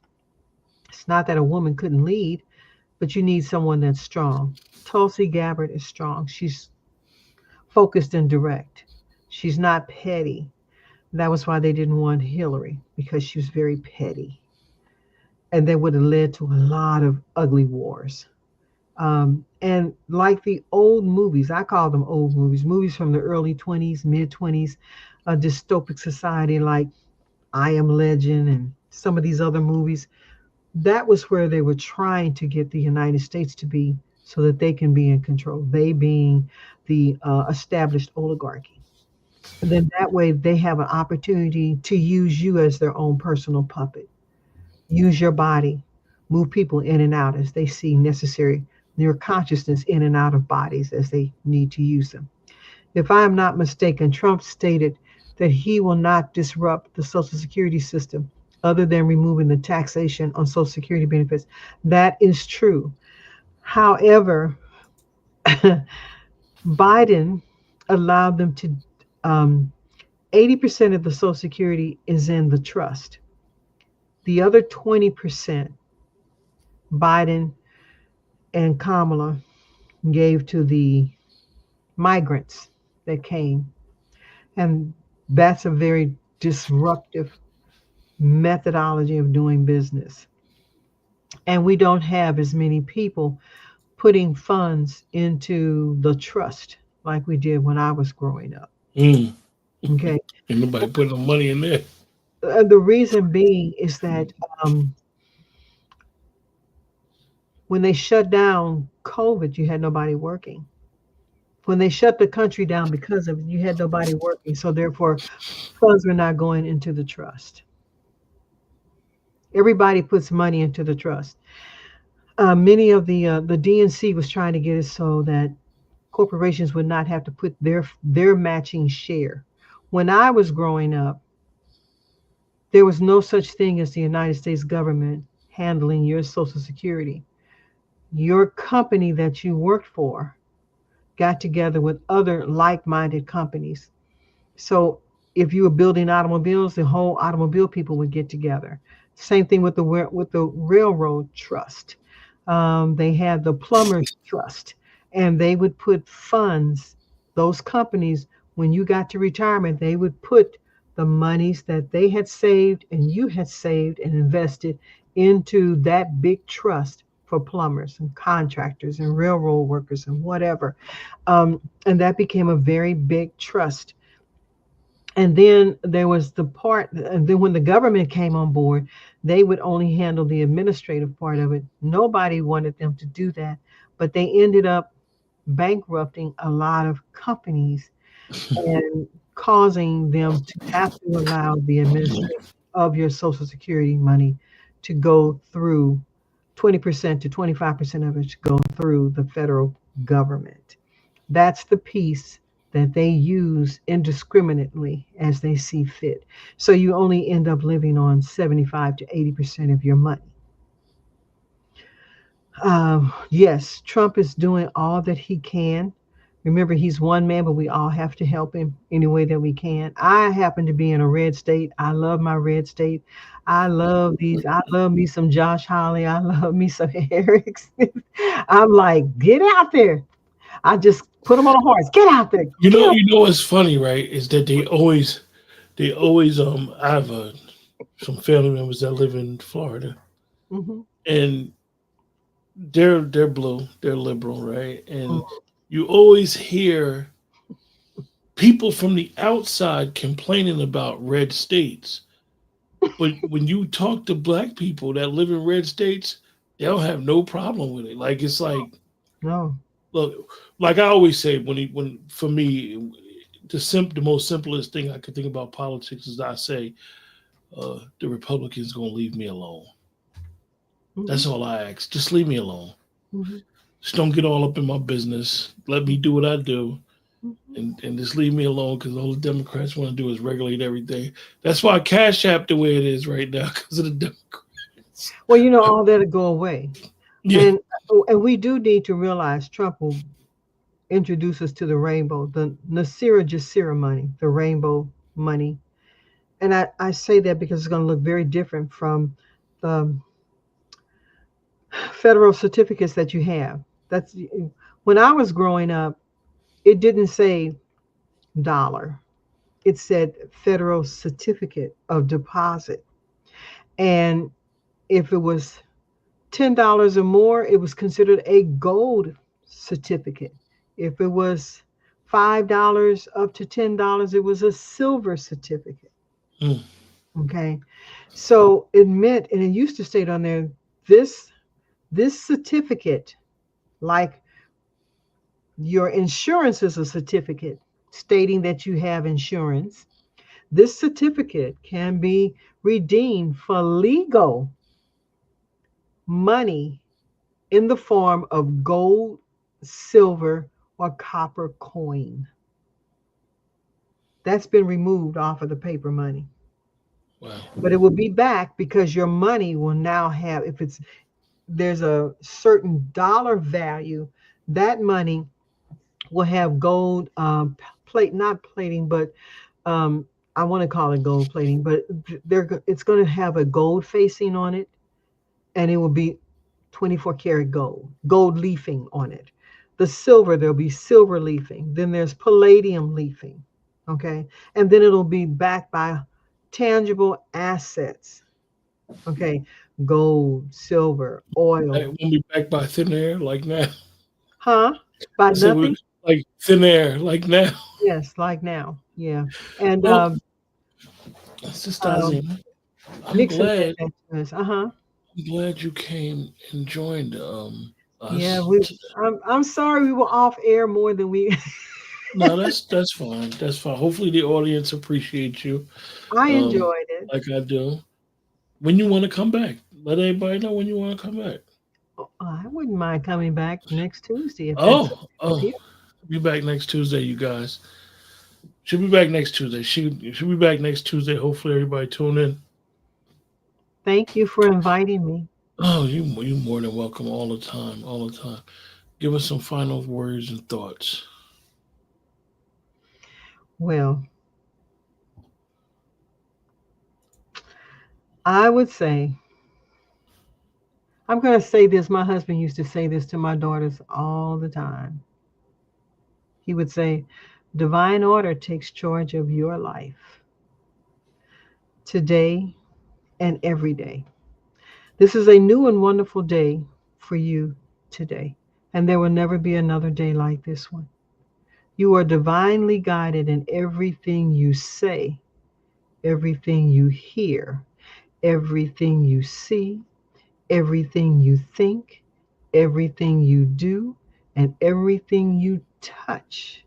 It's not that a woman couldn't lead, but you need someone that's strong. Tulsi Gabbard is strong. She's focused and direct. She's not petty. That was why they didn't want Hillary, because she was very petty. And that would have led to a lot of ugly wars. And like the old movies, I call them old movies, movies from the early 20s, mid 20s, a dystopic society like I Am Legend and some of these other movies. That was where they were trying to get the United States to be so that they can be in control, they being the established oligarchy. And then that way they have an opportunity to use you as their own personal puppet. Use your body, move people in and out as they see necessary, your consciousness in and out of bodies as they need to use them. If I am not mistaken, Trump stated that he will not disrupt the Social Security system other than removing the taxation on Social Security benefits. That is true. However, Biden allowed them to, 80% of the Social Security is in the trust. The other 20%, Biden and Kamala gave to the migrants that came. And that's a very disruptive methodology of doing business. And we don't have as many people putting funds into the trust like we did when I was growing up. Mm. Okay. Ain't nobody putting no money in there. The reason being is that when they shut down COVID, you had nobody working. When they shut the country down because of it, you had nobody working. So therefore, funds were not going into the trust. Everybody puts money into the trust. Many of the DNC was trying to get it so that corporations would not have to put their matching share. When I was growing up, there was no such thing as the United States government handling your Social Security. Your company that you worked for got together with other like-minded companies. So if you were building automobiles, the whole automobile people would get together. Same thing with the railroad trust. They had the plumbers trust, and they would put funds. Those companies, when you got to retirement, they would put the monies that they had saved and you had saved and invested into that big trust for plumbers and contractors and railroad workers and whatever. And that became a very big trust. And then there was the part, and then when the government came on board, they would only handle the administrative part of it. Nobody wanted them to do that, but they ended up bankrupting a lot of companies and causing them to have to allow the administration of your Social Security money to go through 20% to 25% of it to go through the federal government. That's the piece that they use indiscriminately as they see fit. So you only end up living on 75 to 80% of your money. Yes, Trump is doing all that he can. Remember, he's one man, but we all have to help him any way that we can. I happen to be in a red state. I love my red state. I love these. I love me some Josh Hawley. I love me some Eric Smith. I'm like, get out there. I just put them on a horse. Get out there. Get You know what's funny, right? Is that they always I have some family members that live in Florida, mm-hmm. and they're blue, they're liberal, right? And you always hear people from the outside complaining about red states. But when you talk to black people that live in red states, they don't have no problem with it. Like it's like No. look, like I always say, when for me, the most simplest thing I could think about politics is I say, the Republicans gonna leave me alone. Mm-hmm. That's all I ask. Just leave me alone. Mm-hmm. Just don't get all up in my business. Let me do what I do, Mm-hmm. and just leave me alone. Because all the Democrats want to do is regulate everything. That's why Cash App the way it is right now because of the Democrats. Well, all that'll go away. Yeah. And we do need to realize Trump will introduce us to the rainbow, the Nasira Jasira money, the rainbow money. And I say that because it's going to look very different from the federal certificates that you have. That's when I was growing up, it didn't say dollar. It said federal certificate of deposit. And if it was $10 or more, it was considered a gold certificate. If it was $5 up to $10, it was a silver certificate. Mm. Okay. So it meant, and it used to state on there, this certificate, like your insurance is a certificate stating that you have insurance. This certificate can be redeemed for legal money in the form of gold, silver, or copper coin. That's been removed off of the paper money. Wow. But it will be back because your money will now have, if it's there's a certain dollar value, that money will have gold plate, not plating, but I want to call it gold plating, but it's going to have a gold facing on it, and it will be 24 karat gold, gold leafing on it. The silver, there'll be silver leafing. Then there's palladium leafing. Okay. And then it'll be backed by tangible assets. Okay. Gold, silver, It oil. won't be backed by thin air like now. Huh? By I said we nothing? like thin air like now. Yes, like now. Yeah. And Well, Sister um, Azima, I'm Nixon did glad. that to us. Uh-huh. I'm glad you came and joined Yeah, us we today. I'm sorry we were off air more than we No, that's fine. That's fine. Hopefully the audience appreciates you, I um, enjoyed it. like I do. When you want to come back, let everybody know when you want to come back. I wouldn't mind coming back next Tuesday if that's Oh, okay with oh, you. be back next Tuesday, you guys. She'll be back next Tuesday. She'll be back next Tuesday. Hopefully everybody tune in. Thank you for inviting me. Oh, you more than welcome all the time, all the time. Give us some final words and thoughts. Well, I would say, I'm going to say this. My husband used to say this to my daughters all the time. He would say, divine order takes charge of your life today and every day. This is a new and wonderful day for you today, and there will never be another day like this one. You are divinely guided in everything you say, everything you hear, everything you see, everything you think, everything you do, and everything you touch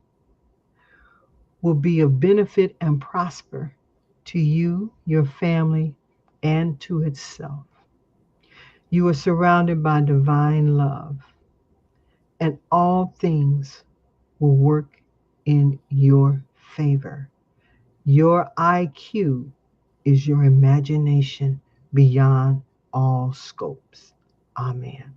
will be of benefit and prosper to you, your family, and to itself. You are surrounded by divine love, and all things will work in your favor. Your IQ is your imagination beyond all scopes. Amen.